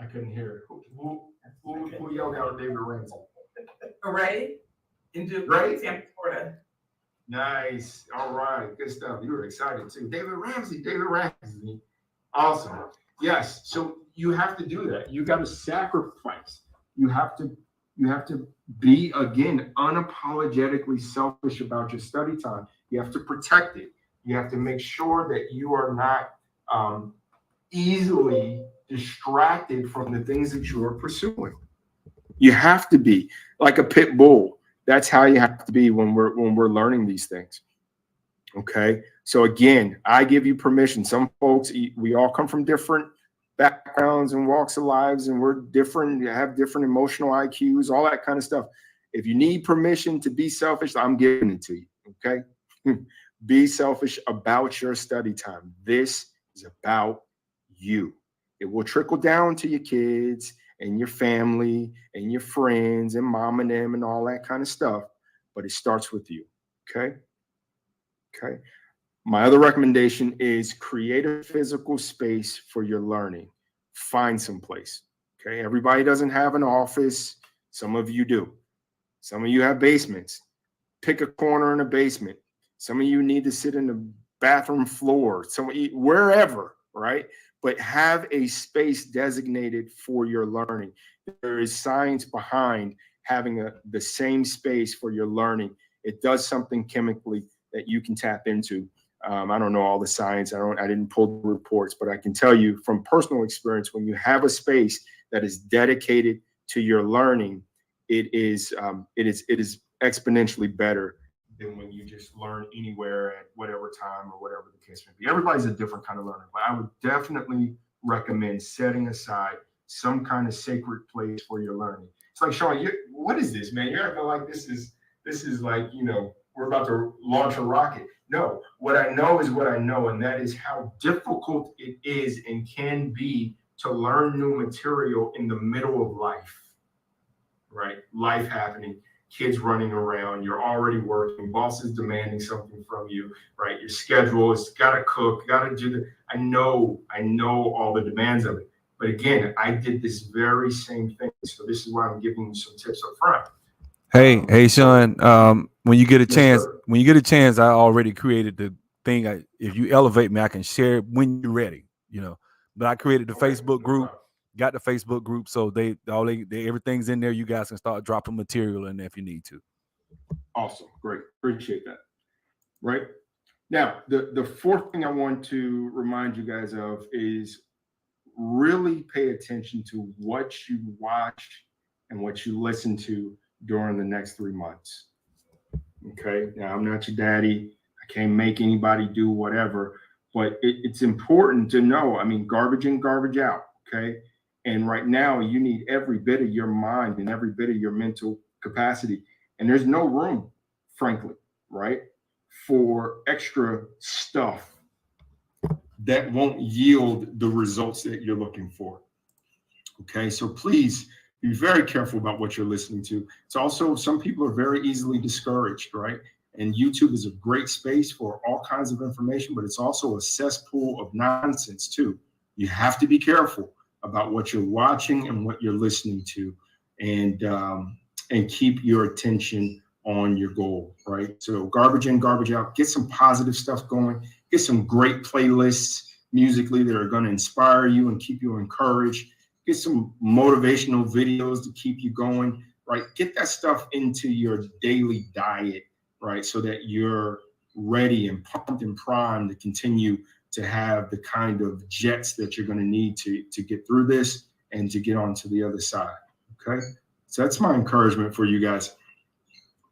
I couldn't hear. Who yelled out David Ramsey? Ray in Duke, Tampa, Florida. Nice. All right. Good stuff. You were excited too. David Ramsey. Awesome. Yes. So you have to do that. You got to sacrifice. You have to be, again, unapologetically selfish about your study time. You have to protect it. You have to make sure that you are not easily distracted from the things that you are pursuing. You have to be like a pit bull. That's how you have to be when we're learning these things. Okay. So again, I give you permission. Some folks, we all come from different backgrounds and walks of lives, and we're different, have different emotional IQs, all that kind of stuff. If you need permission to be selfish, I'm giving it to you. Okay. Be selfish about your study time. This is about you. It will trickle down to your kids and your family and your friends and mom and them and all that kind of stuff. But it starts with you. Okay. Okay. My other recommendation is create a physical space for your learning. Find some place. Okay. Everybody doesn't have an office. Some of you do. Some of you have basements. Pick a corner in a basement. Some of you need to sit in the bathroom floor. Wherever, right? But have a space designated for your learning. There is science behind having the same space for your learning. It does something chemically that you can tap into. I don't know all the science. I didn't pull the reports, but I can tell you from personal experience, when you have a space that is dedicated to your learning, it is exponentially better than when you just learn anywhere at whatever time or whatever the case may be. Everybody's a different kind of learner, but I would definitely recommend setting aside some kind of sacred place for your learning. It's like, Sean, what is this, man? You're acting like this is like, we're about to launch a rocket. No, what I know is what I know, and that is how difficult it is and can be to learn new material in the middle of life, right? Life happening. Kids running around, you're already working, boss is demanding something from you, right? Your schedule is gotta cook, gotta do I know all the demands of it. But again, I did this very same thing. So this is why I'm giving you some tips up front. Hey, Sean. When you get a chance, sir. I already created the thing. If you elevate me, I can share it when you're ready. But I created the Facebook group. Got the Facebook group, so they everything's in there. You guys can start dropping material in there if you need to. Awesome, great, appreciate that. Right now, the fourth thing I want to remind you guys of is really pay attention to what you watch and what you listen to during the next 3 months. Okay, now I'm not your daddy. I can't make anybody do whatever, but it's important to know. I mean, garbage in, garbage out. Okay. And right now, you need every bit of your mind and every bit of your mental capacity. And there's no room, frankly, right, for extra stuff that won't yield the results that you're looking for. Okay, so please be very careful about what you're listening to. It's also, some people are very easily discouraged, right? And YouTube is a great space for all kinds of information, but it's also a cesspool of nonsense too. You have to be careful about what you're watching and what you're listening to, and keep your attention on your goal, right? So garbage in, garbage out. Get some positive stuff going. Get some great playlists musically that are going to inspire you and keep you encouraged. Get some motivational videos to keep you going, right? Get that stuff into your daily diet, right? So that you're ready and pumped and primed to continue to have the kind of jets that you're going to need to get through this and to get on to the other side. Okay. So that's my encouragement for you guys.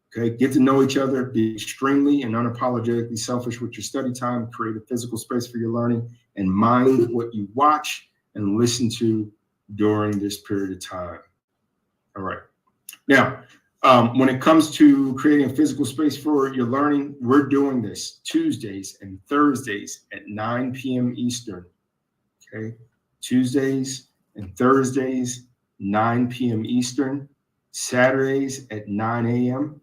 Okay. Get to know each other, be extremely and unapologetically selfish with your study time, create a physical space for your learning, and mind what you watch and listen to during this period of time. All right. Now, when it comes to creating a physical space for your learning, we're doing this Tuesdays and Thursdays at 9 p.m. Eastern. Okay. Tuesdays and Thursdays, 9 p.m. Eastern. Saturdays at 9 a.m.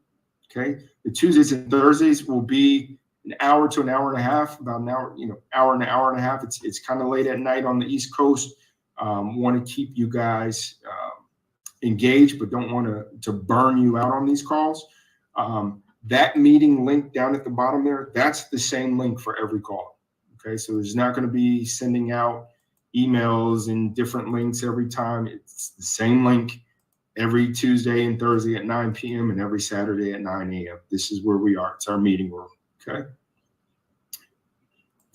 Okay. The Tuesdays and Thursdays will be an hour to an hour and a half, about an hour, hour and a half. It's kind of late at night on the East Coast. Want to keep you guys engaged, but don't want to burn you out on these calls. That meeting link down at the bottom there, that's the same link for every call. Okay, so there's not going to be sending out emails and different links every time. It's the same link every Tuesday and Thursday at 9 p.m. and every Saturday at 9 a.m. This is where we are. It's our meeting room. Okay.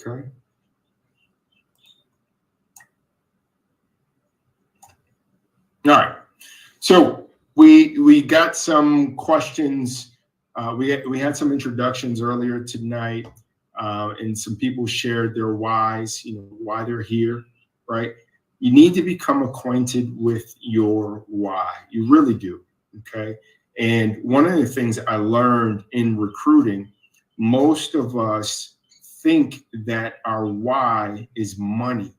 Okay. All right. So we got some questions. We had some introductions earlier tonight, and some people shared their whys, why they're here, right? You need to become acquainted with your why. You really do, okay? And one of the things I learned in recruiting, most of us think that our why is money.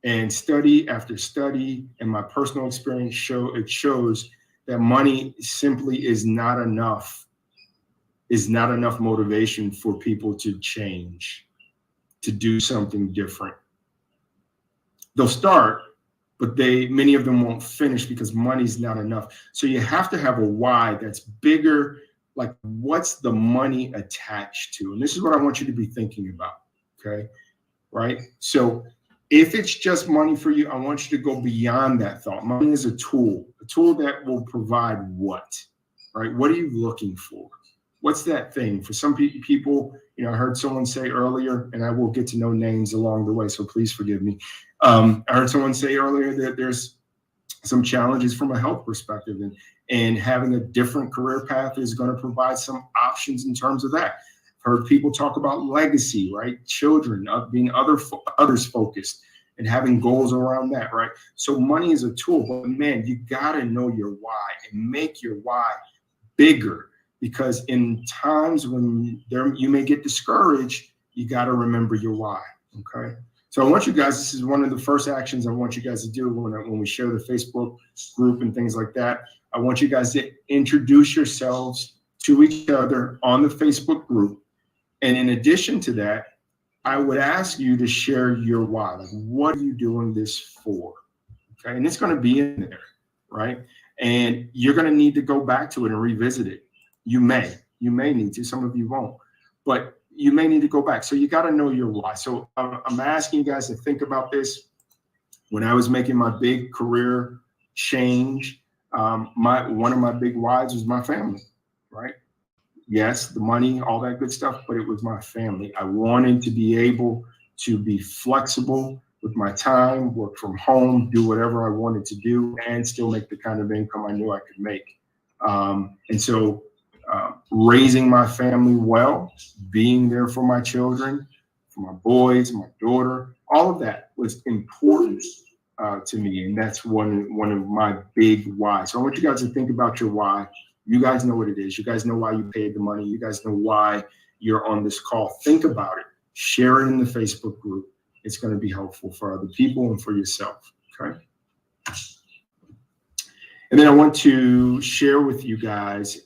And study after study and my personal experience shows that money simply is not enough motivation for people to change, to do something different. They'll start, but many of them won't finish because money's not enough. So you have to have a why that's bigger, like what's the money attached to? And this is what I want you to be thinking about, okay? Right? So if it's just money for you, I want you to go beyond that thought. Money is a tool that will provide what, right? What are you looking for? What's that thing? For some people, I heard someone say earlier, and I will get to know names along the way, so please forgive me. I heard someone say earlier that there's some challenges from a health perspective, and having a different career path is going to provide some options in terms of that. Heard people talk about legacy, right? Children, being others focused and having goals around that, right? So money is a tool, but man, you got to know your why and make your why bigger, because in times when you may get discouraged, you got to remember your why, okay? So I want you guys, this is one of the first actions I want you guys to do when we share the Facebook group and things like that. I want you guys to introduce yourselves to each other on the Facebook group. And in addition to that, I would ask you to share your why. Like, what are you doing this for? Okay, and it's going to be in there, right? And you're going to need to go back to it and revisit it. You may need to. Some of you won't, but you may need to go back. So you got to know your why. So I'm asking you guys to think about this. When I was making my big career change, one of my big whys was my family, right? Yes, the money, all that good stuff, but it was my family. I wanted to be able to be flexible with my time, work from home, do whatever I wanted to do, and still make the kind of income I knew I could make. And so raising my family well, being there for my children, for my boys, my daughter, all of that was important to me. And that's one of my big whys. So I want you guys to think about your why. You guys know what it is. You guys know why you paid the money. You guys know why you're on this call. Think about it. Share it in the Facebook group. It's going to be helpful for other people and for yourself. Okay. And then I want to share with you guys,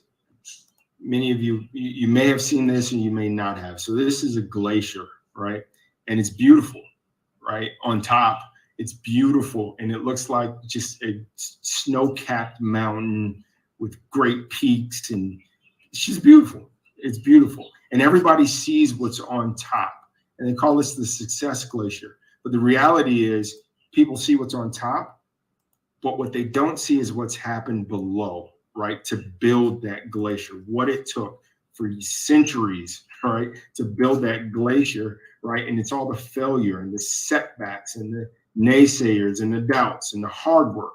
many of you may have seen this and you may not have. So this is a glacier, right? And it's beautiful, right? On top, it's beautiful. And it looks like just a snow-capped mountain with great peaks, and it's just beautiful. It's beautiful. And everybody sees what's on top. And they call this the success glacier. But the reality is people see what's on top, but what they don't see is what's happened below, right? To build that glacier, what it took for centuries, right? To build that glacier, right? And it's all the failure and the setbacks and the naysayers and the doubts and the hard work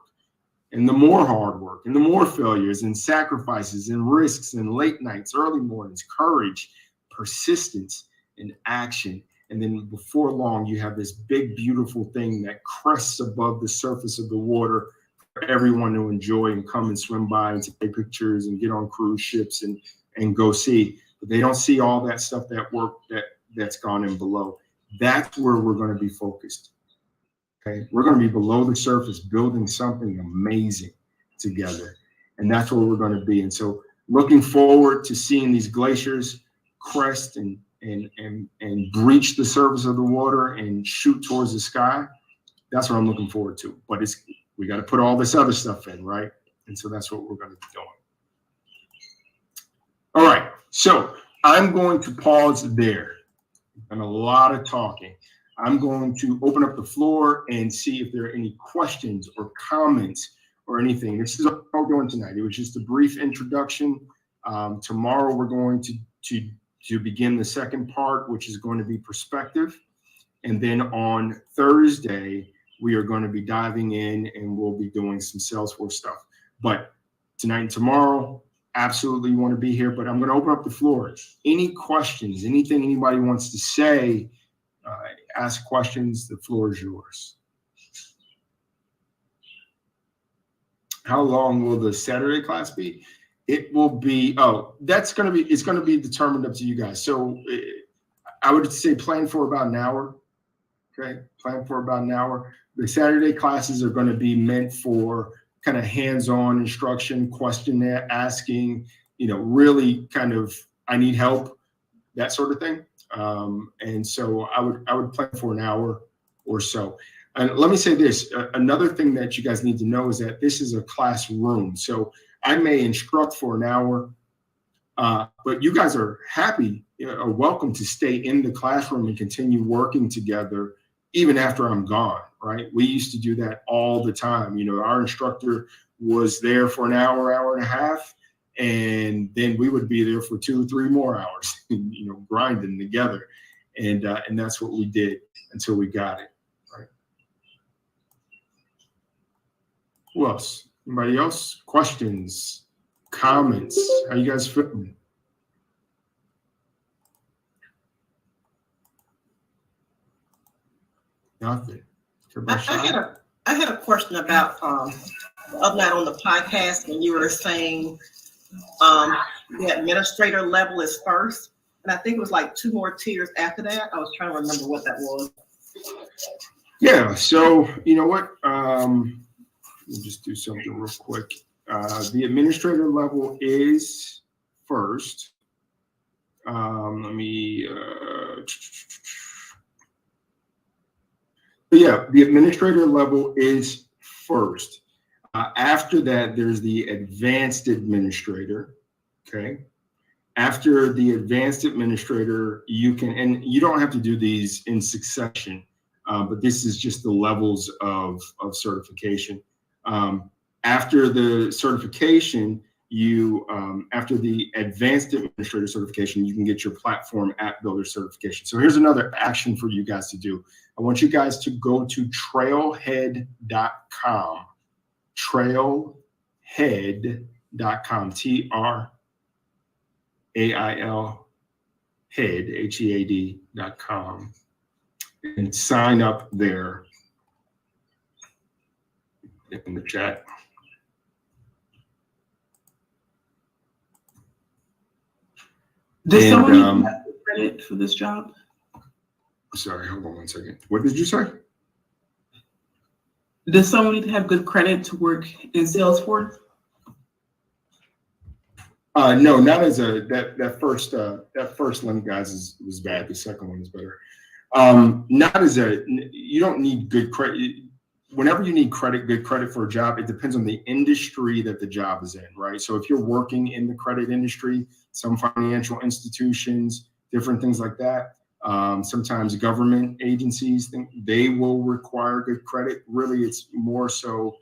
and the more hard work and the more failures and sacrifices and risks and late nights, early mornings, courage, persistence, and action. And then before long, you have this big, beautiful thing that crests above the surface of the water for everyone to enjoy and come and swim by and take pictures and get on cruise ships and go see. But they don't see all that stuff, that work that's gone in below. That's where we're going to be focused. Okay, we're going to be below the surface, building something amazing together, and that's where we're going to be. And so, looking forward to seeing these glaciers crest and breach the surface of the water and shoot towards the sky. That's what I'm looking forward to. But we got to put all this other stuff in, right? And so that's what we're going to be doing. All right, so I'm going to pause there. And a lot of talking. I'm going to open up the floor and see if there are any questions or comments or anything. This is all we're doing tonight. It was just a brief introduction. Tomorrow we're going to begin the second part, which is going to be perspective. And then on Thursday, we are going to be diving in and we'll be doing some Salesforce stuff. But tonight and tomorrow, absolutely want to be here. But I'm going to open up the floor. Any questions, anything anybody wants to say, ask questions. The floor is yours. How long will the Saturday class be? It will be, it's going to be determined up to you guys. So I would say plan for about an hour. Okay. Plan for about an hour. The Saturday classes are going to be meant for kind of hands-on instruction, question asking, really kind of, I need help, that sort of thing. And so I would plan for an hour or so. And let me say this, another thing that you guys need to know is that this is a classroom. So I may instruct for an hour, but you guys are welcome to stay in the classroom and continue working together even after I'm gone, right? We used to do that all the time. Our instructor was there for an hour, hour and a half, and then we would be there for 2 or 3 more hours, grinding together. And that's what we did until we got it, right? Who else? Anybody else? Questions, comments? How you guys feeling? Nothing. I had a question about the other night on the podcast when you were saying the administrator level is first, and I think it was like 2 more tiers after that. I was trying to remember what that was. Yeah. So you know what? Let me just do something real quick. The administrator level is first. Let me Yeah, the administrator level is first. After that, there's the advanced administrator. Okay. After the advanced administrator, you can, and you don't have to do these in succession, but this is just the levels of certification. After the certification, after the advanced administrator certification, you can get your platform app builder certification. So here's another action for you guys to do. I want you guys to go to trailhead.com, trailhead.com, TRAIL head, HEAD.com, and sign up there in the chat. Does And, someone even have the credit for this job? Sorry, hold on one second. What did you say? Does someone need to have good credit to work in Salesforce? No, not as a that first link, guys, was bad. The second one is better. Not as a, you don't need good credit. Whenever you need good credit for a job, it depends on the industry that the job is in, right? So if you're working in the credit industry, some financial institutions, different things like that, sometimes government agencies, they will require good credit. Really, it's more so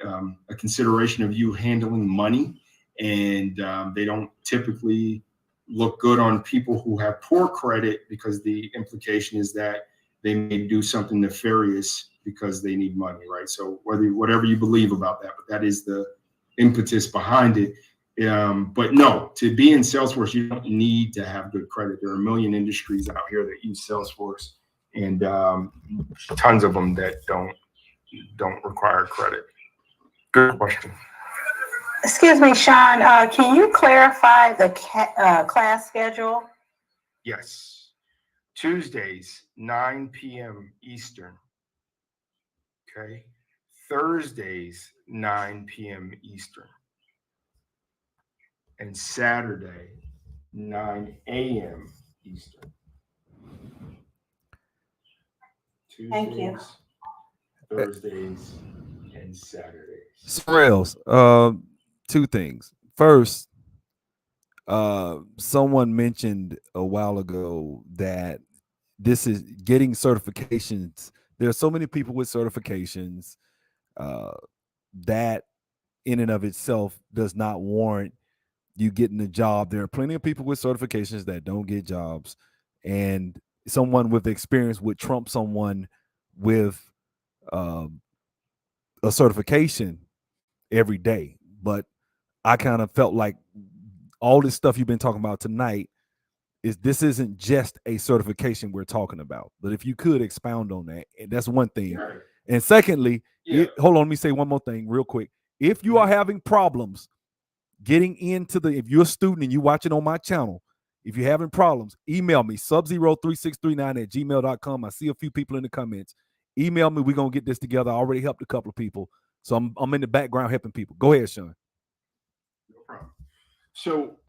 a consideration of you handling money, and they don't typically look good on people who have poor credit, because the implication is that they may do something nefarious because they need money, right? So whatever you believe about that, but that is the impetus behind it. But no, to be in Salesforce, you don't need to have good credit. There are a million industries out here that use Salesforce, and tons of them that don't require credit. Good question. Excuse me, Sean, can you clarify the class schedule? Yes. Tuesdays, 9 p.m. Eastern. Okay. Thursdays, 9 p.m. Eastern. And Saturday, 9 a.m. Eastern. Tuesdays, Thank you. Thursdays, and Saturdays. Sorrels, two things. First, someone mentioned a while ago that this is getting certifications. There are so many people with certifications that in and of itself does not warrant you getting a job. There are plenty of people with certifications that don't get jobs, and someone with experience would trump someone with a certification every day. But I kind of felt like all this stuff you've been talking about tonight this isn't just a certification we're talking about. But if you could expound on that, that's one thing. Right. And secondly, Yeah. hold on, let me say one more thing real quick. If you are having problems getting into if you're a student and you're watching on my channel, if you're having problems, email me, subzero3639@gmail.com. I see a few people in the comments. Email me. We're going to get this together. I already helped a couple of people. So I'm in the background helping people. Go ahead, Sean. No problem. So,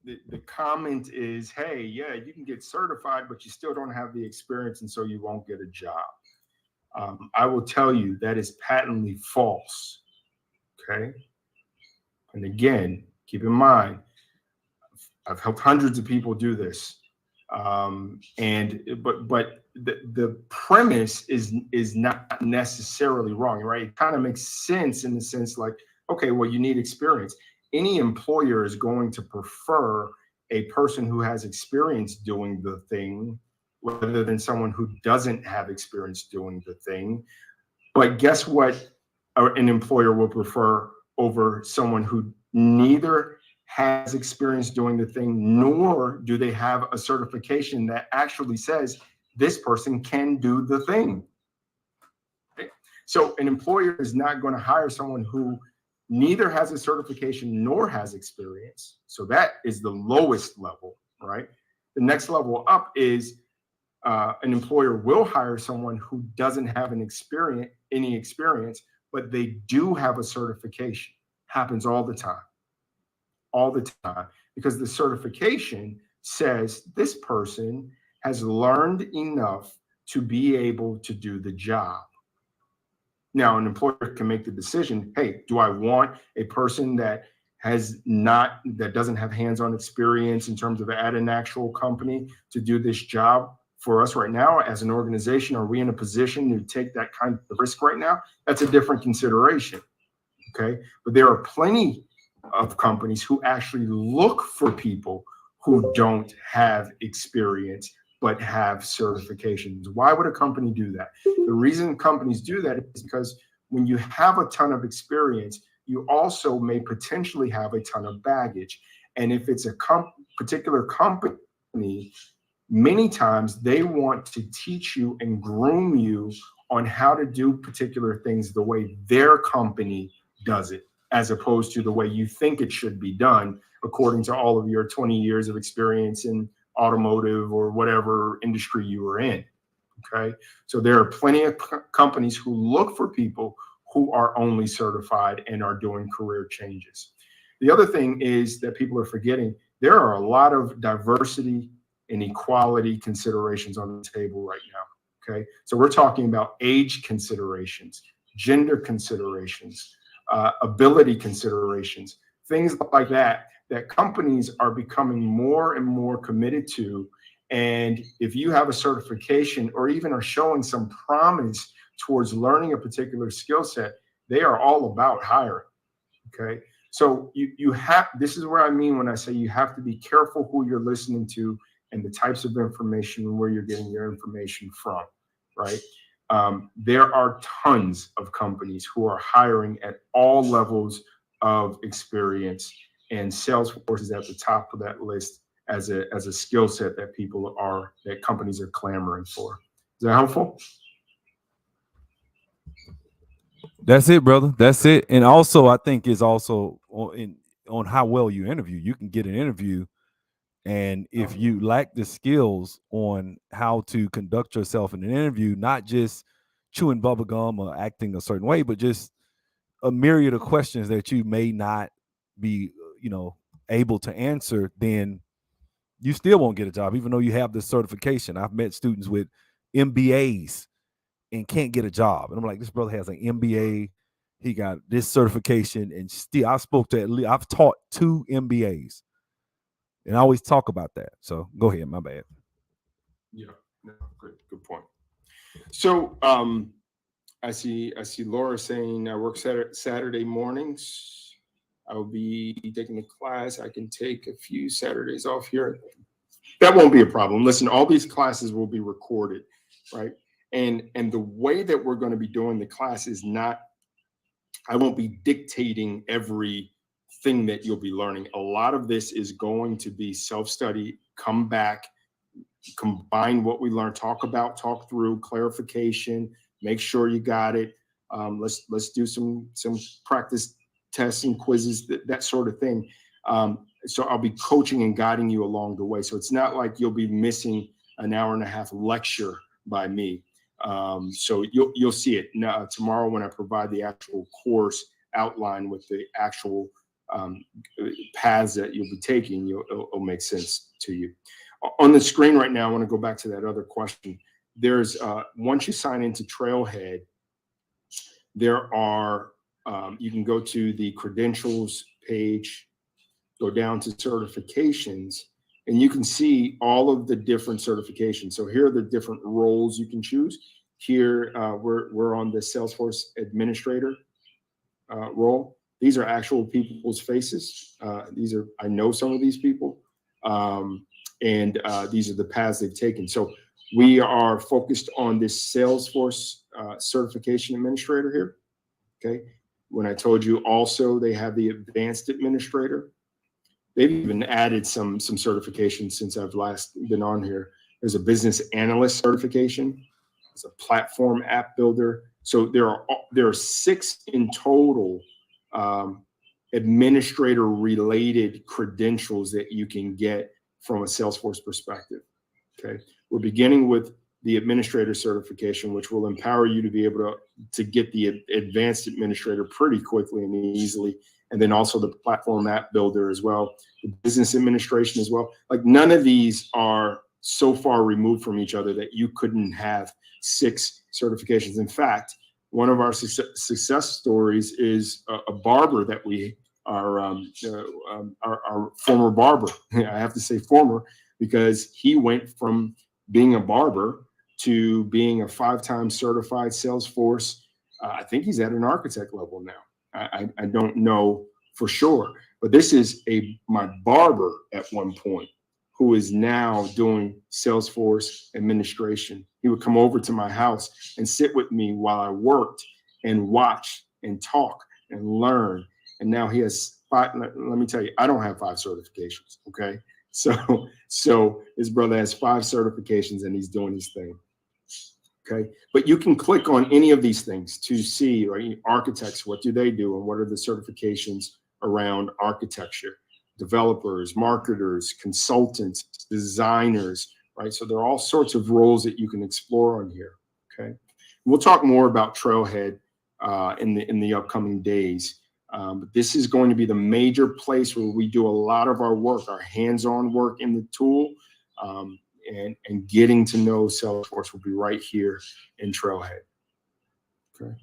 the comment is, hey, yeah, you can get certified, but you still don't have the experience, and so you won't get a job. I will tell you that is patently false. Okay. And again, keep in mind, I've helped hundreds of people do this. But the premise is not necessarily wrong, right? It kind of makes sense in the sense like, okay, well, you need experience. Any employer is going to prefer a person who has experience doing the thing rather than someone who doesn't have experience doing the thing. But guess what an employer will prefer over someone who neither has experience doing the thing, nor do they have a certification that actually says this person can do the thing. Okay? So an employer is not going to hire someone who neither has a certification nor has experience. So that is the lowest level, right? The next level up is an employer will hire someone who doesn't have any experience, but they do have a certification. Happens all the time, because the certification says this person has learned enough to be able to do the job. Now, an employer can make the decision, hey, do I want a person that doesn't have hands-on experience in terms of at an actual company to do this job for us right now? As an organization, are we in a position to take that kind of risk right now? That's a different consideration, okay? But there are plenty of companies who actually look for people who don't have experience but have certifications. Why would a company do that? The reason companies do that is because when you have a ton of experience, you also may potentially have a ton of baggage. And if it's a particular company, many times they want to teach you and groom you on how to do particular things the way their company does it, as opposed to the way you think it should be done, according to all of your 20 years of experience in automotive or whatever industry you are in. Okay. So there are plenty of companies who look for people who are only certified and are doing career changes. The other thing is that people are forgetting there are a lot of diversity and equality considerations on the table right now. Okay. So we're talking about age considerations, gender considerations, ability considerations, things like that companies are becoming more and more committed to. And if you have a certification or even are showing some promise towards learning a particular skill set, they are all about hiring. Okay. So you have, this is where I mean when I say you have to be careful who you're listening to and the types of information and where you're getting your information from, right? There are tons of companies who are hiring at all levels of experience, and Salesforce is at the top of that list as a skill set that that companies are clamoring for. Is that helpful? That's it, brother. That's it. And also, I think is also on how well you interview. You can get an interview, and if you lack the skills on how to conduct yourself in an interview, not just chewing bubblegum or acting a certain way, but just a myriad of questions that you may not be, able to answer, then you still won't get a job, even though you have the certification. I've met students with MBAs and can't get a job. And I'm like, this brother has an MBA. He got this certification, and still I've taught 2 MBAs. And I always talk about that. So go ahead, my bad. Yeah, no, good point. So I see Laura saying I work Saturday mornings. I will be taking the class. I can take a few Saturdays off here. That won't be a problem. Listen, all these classes will be recorded, right? And the way that we're going to be doing the class is I won't be dictating everything that you'll be learning. A lot of this is going to be self-study, come back, combine what we learned, talk through, clarification, make sure you got it. Let's do some practice tests and quizzes, that sort of thing. So I'll be coaching and guiding you along the way. So it's not like you'll be missing an hour and a half lecture by me. So you'll see it now tomorrow when I provide the actual course outline with the actual paths that you'll be taking. It'll make sense to you. On the screen right now, I want to go back to that other question. There's once you sign into Trailhead, there are you can go to the credentials page, go down to certifications, and you can see all of the different certifications. So here are the different roles you can choose. Here we're on the Salesforce administrator role. These are actual people's faces. I know some of these people, and these are the paths they've taken. So we are focused on this Salesforce certification administrator here. Okay. When I told you also they have the advanced administrator, they've even added some certifications since I've last been on here. There's a business analyst certification. There's a platform app builder. So there are 6 in total administrator related credentials that you can get from a Salesforce perspective. Okay. We're beginning with the administrator certification, which will empower you to be able to get the advanced administrator pretty quickly and easily. And then also the platform app builder as well, the business administration as well. Like none of these are so far removed from each other that you couldn't have 6 certifications. In fact, one of our success stories is a barber that we are, our former barber. I have to say former because he went from being a barber to being a 5-time certified Salesforce. I think he's at an architect level now. I don't know for sure, but this is my barber at one point who is now doing Salesforce administration. He would come over to my house and sit with me while I worked and watch and talk and learn. And now he has 5. Let me tell you, I don't have 5 certifications. Okay. So his brother has 5 certifications and he's doing his thing. Okay. But you can click on any of these things to see, right? Architects, what do they do? And what are the certifications around architecture? Developers, marketers, consultants, designers, right? So there are all sorts of roles that you can explore on here. Okay. We'll talk more about Trailhead in the upcoming days. But this is going to be the major place where we do a lot of our work, our hands-on work in the tool, and getting to know Salesforce will be right here in Trailhead. Okay.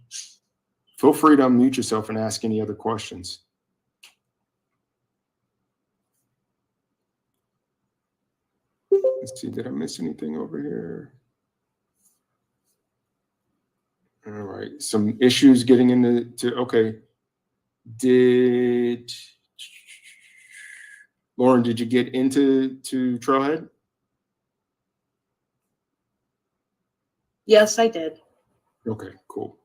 Feel free to unmute yourself and ask any other questions. Let's see, did I miss anything over here? All right, some issues getting into, okay. Lauren, did you get into Trailhead? Yes, I did. Okay, cool.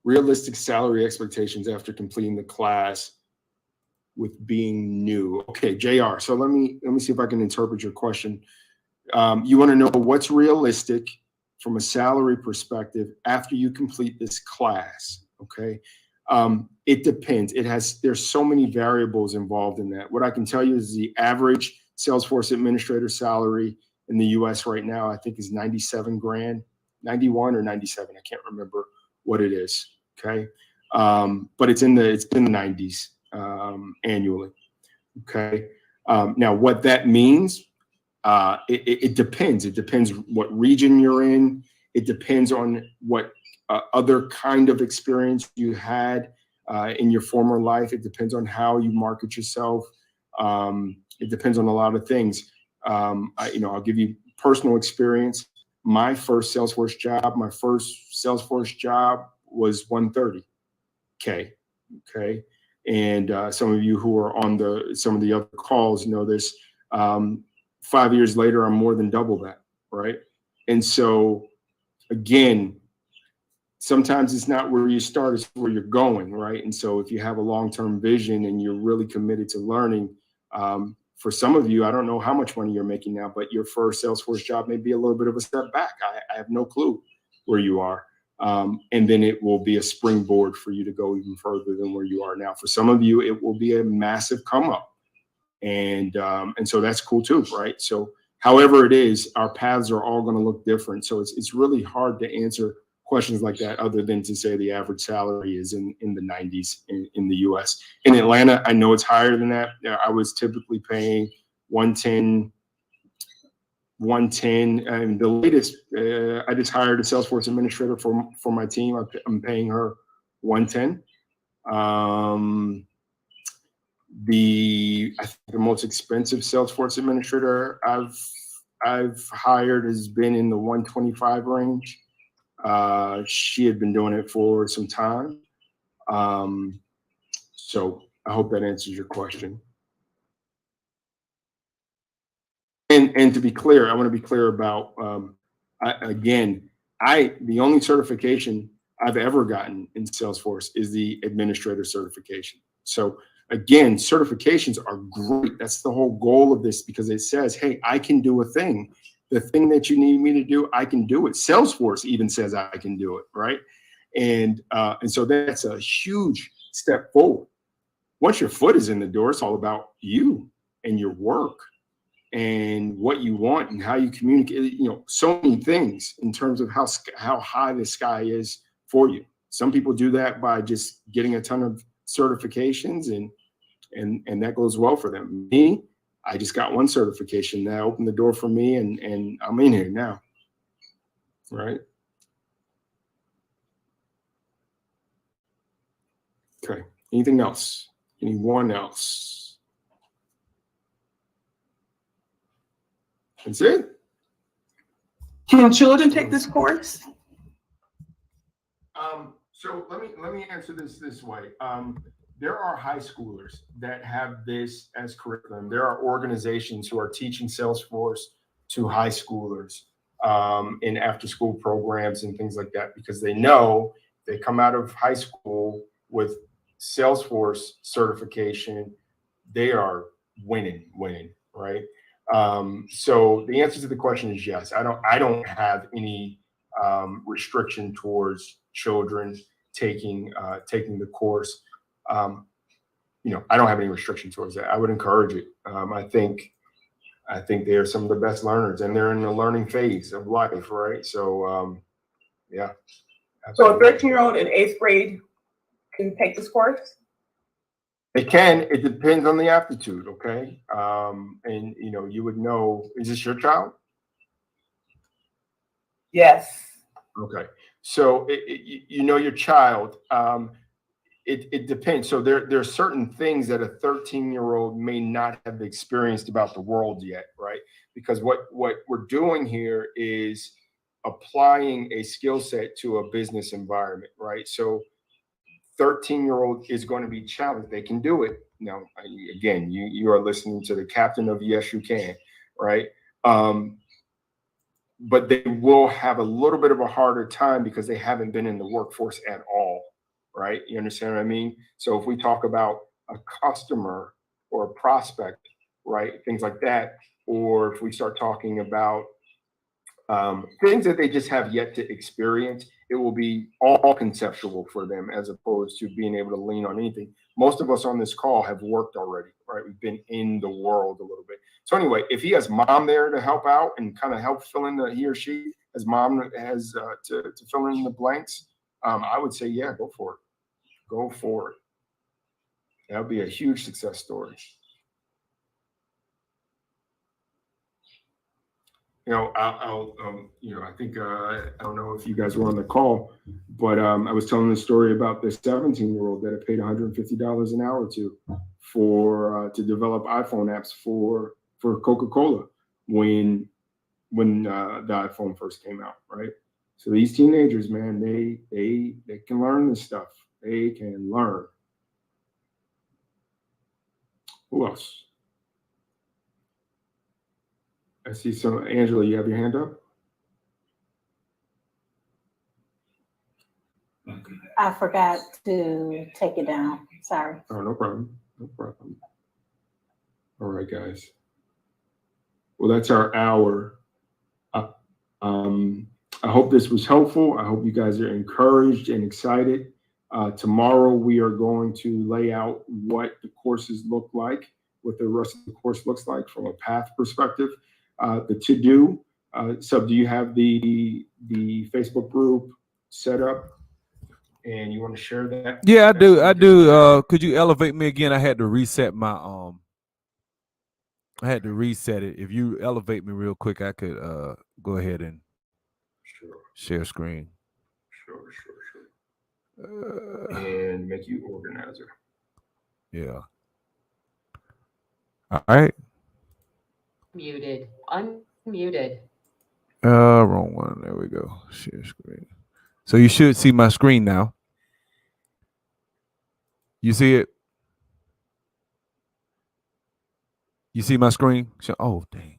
Realistic salary expectations after completing the class with being new. Okay, JR. So let me see if I can interpret your question. You want to know what's realistic from a salary perspective after you complete this class. Okay. It depends. There's so many variables involved in that. What I can tell you is the average Salesforce administrator salary in the US right now, I think is 97 grand, 91 or 97. I can't remember what it is. Okay. But it's in the 90s annually. Okay. Now what that means, it depends. It depends what region you're in. It depends on what other kind of experience you had in your former life. It depends on how you market yourself. It depends on a lot of things. I'll give you personal experience. My first Salesforce job was 130K. Okay. And some of you who are on some of the other calls know this. 5 years later, I'm more than double that. Right. And so again, sometimes it's not where you start, it's where you're going, right? And so if you have a long-term vision and you're really committed to learning, for some of you, I don't know how much money you're making now, but your first Salesforce job may be a little bit of a step back. I have no clue where you are. And then it will be a springboard for you to go even further than where you are now. For some of you, it will be a massive come up. And so that's cool too, right? So however it is, our paths are all going to look different. So it's really hard to answer questions like that other than to say the average salary is in the 90s in the US. In Atlanta, I know it's higher than that. I was typically paying 110, and the latest, I just hired a Salesforce administrator for my team. I'm paying her 110. I think the most expensive Salesforce administrator I've hired has been in the 125 range. She had been doing it for some time. So I hope that answers your question. And to be clear, I want to be clear about, the only certification I've ever gotten in Salesforce is the administrator certification. So again, certifications are great. That's the whole goal of this, because it says, hey, I can do a thing. The thing that you need me to do, I can do it. Salesforce even says I can do it, right? And so that's a huge step forward. Once your foot is in the door, it's all about you and your work and what you want and how you communicate. So many things in terms of how high the sky is for you. Some people do that by just getting a ton of certifications, and that goes well for them. Me, I just got one certification that opened the door for me, and I'm in here now. right? Okay. Anything else? Anyone else? That's it. Can children take this course? So let me answer this way. There are high schoolers that have this as curriculum. There are organizations who are teaching Salesforce to high schoolers in after school programs and things like that, because they know they come out of high school with Salesforce certification, they are winning, right? So the answer to the question is yes. I don't have any restriction towards children taking the course. I don't have any restriction towards that. I would encourage it. I think they are some of the best learners, and they're in the learning phase of life, right? So yeah. So a 13-year-old in 8th grade can take this course? It can. It depends on the aptitude, okay? And you would know. Is this your child? Yes. Okay. So your child. It depends. So there are certain things that a 13-year-old may not have experienced about the world yet, right? Because what we're doing here is applying a skill set to a business environment, right? So 13-year-old is going to be challenged. They can do it. Now, again, you are listening to the captain of Yes You Can, right? But they will have a little bit of a harder time because they haven't been in the workforce at all, right? You understand what I mean? So if we talk about a customer or a prospect, right, things like that, or if we start talking about things that they just have yet to experience, it will be all conceptual for them as opposed to being able to lean on anything. Most of us on this call have worked already, right? We've been in the world a little bit. So anyway, if he has mom there to help out and kind of help fill in he or she, as mom has to fill in the blanks, I would say, yeah, go for it. Go for it. That'll be a huge success story. I'll I think I don't know if you guys were on the call, but I was telling the story about this 17-year-old that I paid $150 an hour to develop iPhone apps for Coca-Cola when the iPhone first came out, right? So these teenagers, man, they can learn this stuff. They can learn. Who else? I see some. Angela, you have your hand up? I forgot to take it down. Sorry. Oh, no problem. No problem. All right, guys. Well, that's our hour. I hope this was helpful. I hope you guys are encouraged and excited. Tomorrow, we are going to lay out what the courses look like, what the rest of the course looks like from a path perspective. The to-do. Sub, do you have the Facebook group set up? And you want to share that? Yeah, I do. Could you elevate me again? I had to reset my I had to reset it. If you elevate me real quick, I could go ahead and share screen. Sure. And make you organizer. Yeah. All right. Muted. Unmuted. Wrong one. There we go. Share screen. So you should see my screen now. You see it? You see my screen? Oh, dang.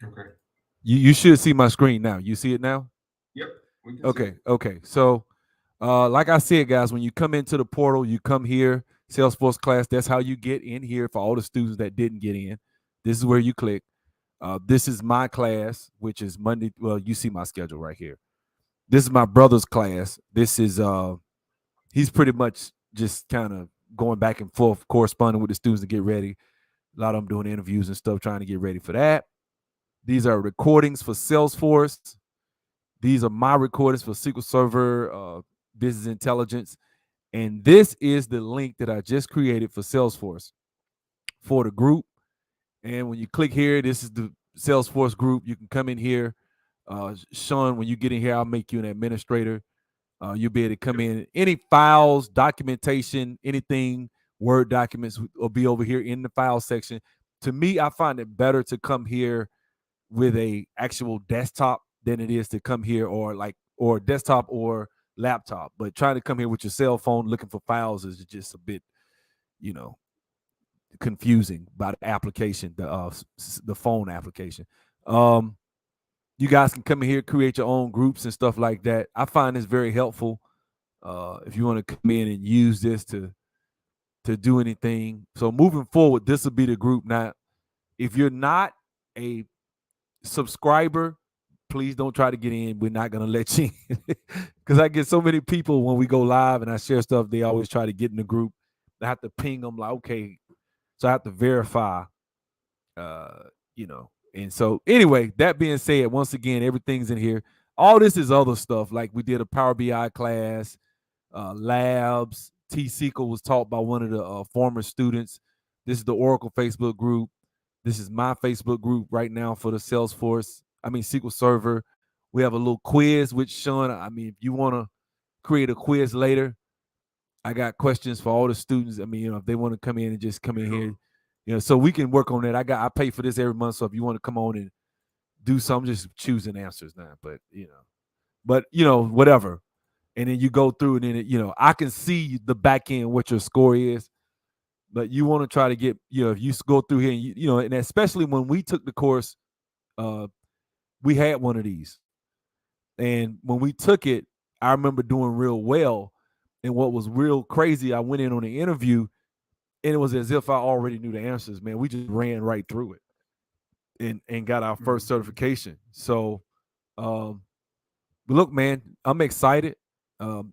Okay. You should see my screen now. You see it now? Yep. Okay. So, like I said, guys, when you come into the portal, you come here, Salesforce class. That's how you get in here for all the students that didn't get in. This is where you click. This is my class, which is Monday. Well, you see my schedule right here. This is my brother's class. This is he's pretty much just kind of going back and forth, corresponding with the students to get ready. A lot of them doing interviews and stuff, trying to get ready for that. These are recordings for Salesforce. These are my recordings for SQL Server, Business Intelligence. And this is the link that I just created for Salesforce for the group. And when you click here, this is the Salesforce group. You can come in here. Sean, when you get in here, I'll make you an administrator. You'll be able to come in. Any files, documentation, anything, Word documents will be over here in the file section. To me, I find it better to come here with a actual desktop than it is to come here or desktop or laptop. But trying to come here with your cell phone looking for files is just a bit, confusing by the application, the phone application. You guys can come in here, create your own groups and stuff like that. I find this very helpful. If you want to come in and use this to do anything. So moving forward, this will be the group. Now, if you're not a subscriber, please don't try to get in. We're not going to let you in. Because I get so many people when we go live and I share stuff, they always try to get in the group. I have to ping them like, okay. So I have to verify, And so anyway, that being said, once again, everything's in here. All this is other stuff. Like we did a Power BI class, labs. T-SQL was taught by one of the former students. This is the Oracle Facebook group. This is my Facebook group right now for the SQL Server. We have a little quiz with Sean. If you want to create a quiz later, I got questions for all the students. If they want to come in and just come in here, so we can work on that. I pay for this every month. So if you want to come on and do something, just choosing answers now. But whatever. And then you go through and then I can see the back end what your score is. But you want to try to get, if you go through here and and especially when we took the course, we had one of these. And when we took it, I remember doing real well. And what was real crazy, I went in on the interview and it was as if I already knew the answers, man. We just ran right through it and got our first certification. So, but look, man, I'm excited.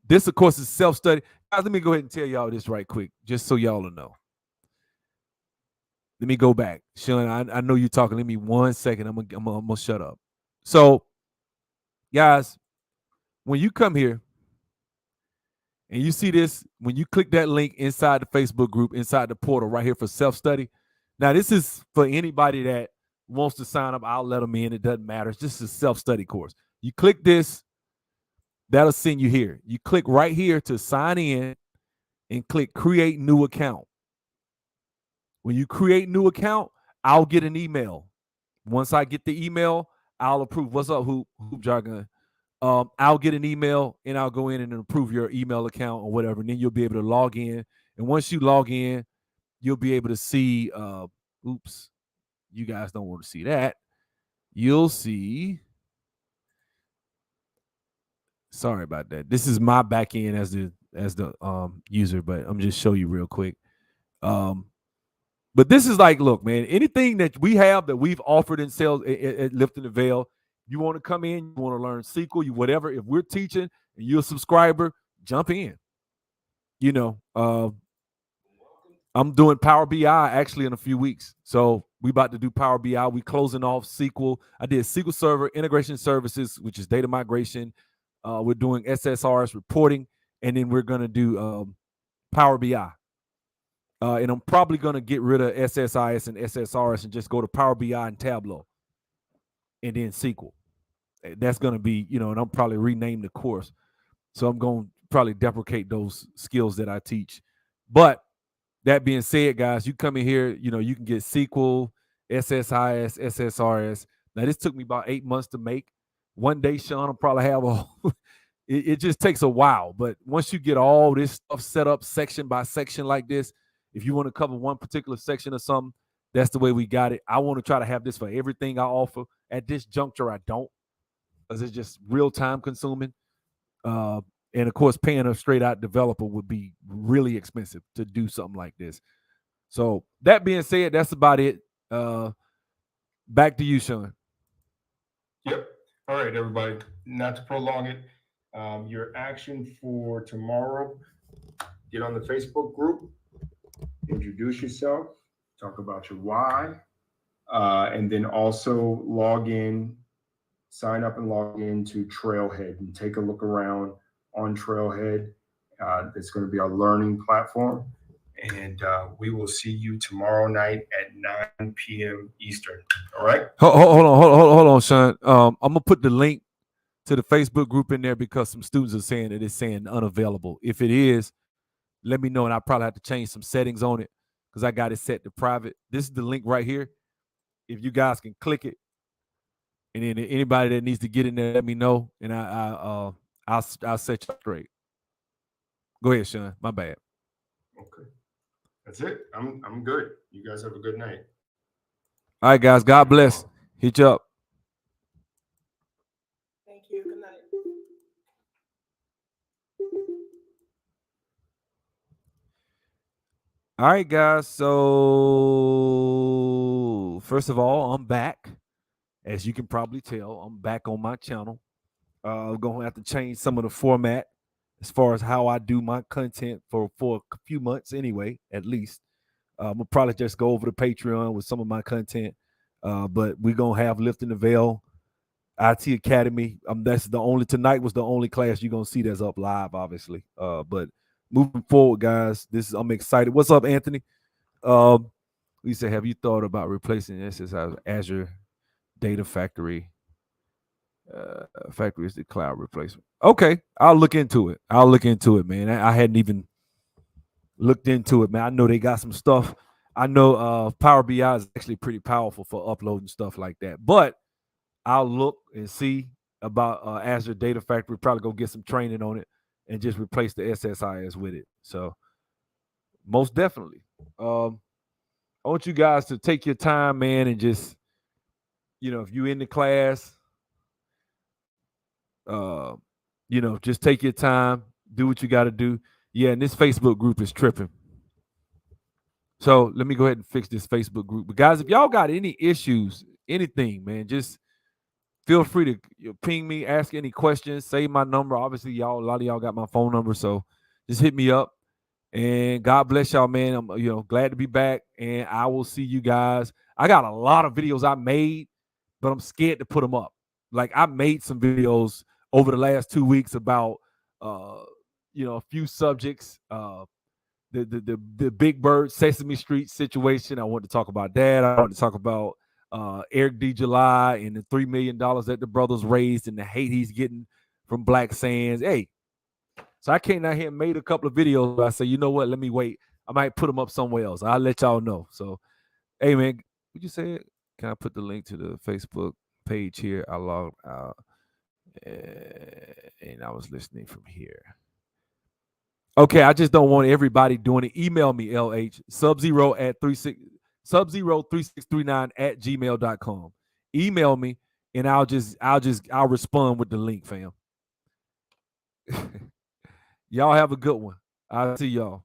This, of course, is self-study. Guys, let me go ahead and tell y'all this right quick, just so y'all will know. Let me go back. Sean, I know you're talking. Let me 1 second. I'm gonna shut up. So, guys, when you come here and you see this, when you click that link inside the Facebook group, inside the portal right here for self-study. Now, this is for anybody that wants to sign up. I'll let them in. It doesn't matter. It's just a self-study course. You click this, that'll send you here. You click right here to sign in and click create new account. When you create new account, I'll get an email. Once I get the email, I'll approve. What's up, Hoop Jargon? I'll get an email and I'll go in and approve your email account or whatever. And then you'll be able to log in. And once you log in, you'll be able to see, you guys don't want to see that. You'll see. Sorry about that. This is my back end as the user, but I'm just show you real quick. But this is like, look, man, anything that we have that we've offered in sales at Lifting the Veil, you want to come in, you want to learn SQL, whatever. If we're teaching and you're a subscriber, jump in. I'm doing Power BI actually in a few weeks. So we about to do Power BI. We closing off SQL. I did SQL Server Integration Services, which is data migration. We're doing SSRS reporting, and then we're going to do Power BI. And I'm probably going to get rid of SSIS and SSRS and just go to Power BI and Tableau and then SQL. That's going to be, and I'm probably rename the course. So I'm going to probably deprecate those skills that I teach. But that being said, guys, you come in here, you can get SQL, SSIS, SSRS. Now, this took me about 8 months to make. One day, Sean will probably have it just takes a while. But once you get all this stuff set up section by section like this, if you want to cover one particular section or something, that's the way we got it. I want to try to have this for everything I offer. At this juncture, I don't, because it's just real time consuming. And of course, paying a straight out developer would be really expensive to do something like this. So that being said, that's about it. Back to you, Sean. Yep. All right, everybody. Not to prolong it. Your action for tomorrow: get on the Facebook group, introduce yourself, talk about your why, and then also sign up and log into Trailhead and take a look around on Trailhead. It's going to be our learning platform. And we will see you tomorrow night at 9 p.m. Eastern. All right? Hold on, Sean. I'm gonna put the link to the Facebook group in there because some students are saying that it's saying unavailable. If it is, let me know, and I probably have to change some settings on it because I got it set to private. This is the link right here. If you guys can click it, and then anybody that needs to get in there, let me know, and I'll set you straight. Go ahead, Sean. My bad. Okay. That's it. I'm good. You guys have a good night. All right, guys. God bless. Hit you up. Thank you. Good night. All right, guys. So first of all, I'm back. As you can probably tell, I'm back on my channel. I'm gonna have to change some of the format as far as how I do my content for a few months anyway, at least. I'm gonna probably just go over to Patreon with some of my content. But we're gonna have Lifting the Veil IT Academy. That's tonight was the only class you're gonna see that's up live, obviously. But moving forward, guys, I'm excited. What's up, Anthony? We said, have you thought about replacing SSI Azure Data Factory? Factory is the cloud replacement. Okay, I'll look into it. Man. I hadn't even looked into it, man. I know they got some stuff. I know Power BI is actually pretty powerful for uploading stuff like that. But I'll look and see about Azure Data Factory. Probably go get some training on it and just replace the SSIS with it. So most definitely. I want you guys to take your time, man, and just, if you're in the class, just take your time, do what you got to do. Yeah, and this Facebook group is tripping. So let me go ahead and fix this Facebook group. But guys, if y'all got any issues, anything, man, just feel free to ping me, ask any questions, save my number. Obviously, a lot of y'all got my phone number, so just hit me up. And God bless y'all, man. I'm glad to be back, and I will see you guys. I got a lot of videos I made, but I'm scared to put them up. Like, I made some videos over the last 2 weeks about a few subjects. The Big Bird Sesame Street situation. I want to talk about that. I want to talk about Eric D. July and the $3 million that the brothers raised and the hate he's getting from Black Sands. Hey, so I came out here and made a couple of videos. I say, you know what? Let me wait. I might put them up somewhere else. I'll let y'all know. So, hey, man, would you say it? Can I put the link to the Facebook page here? I logged out and I was listening from here. Okay, I just don't want everybody doing it. Email me, LH, sub03639@gmail.com. Email me and I'll respond with the link, fam. Y'all have a good one. I'll see y'all.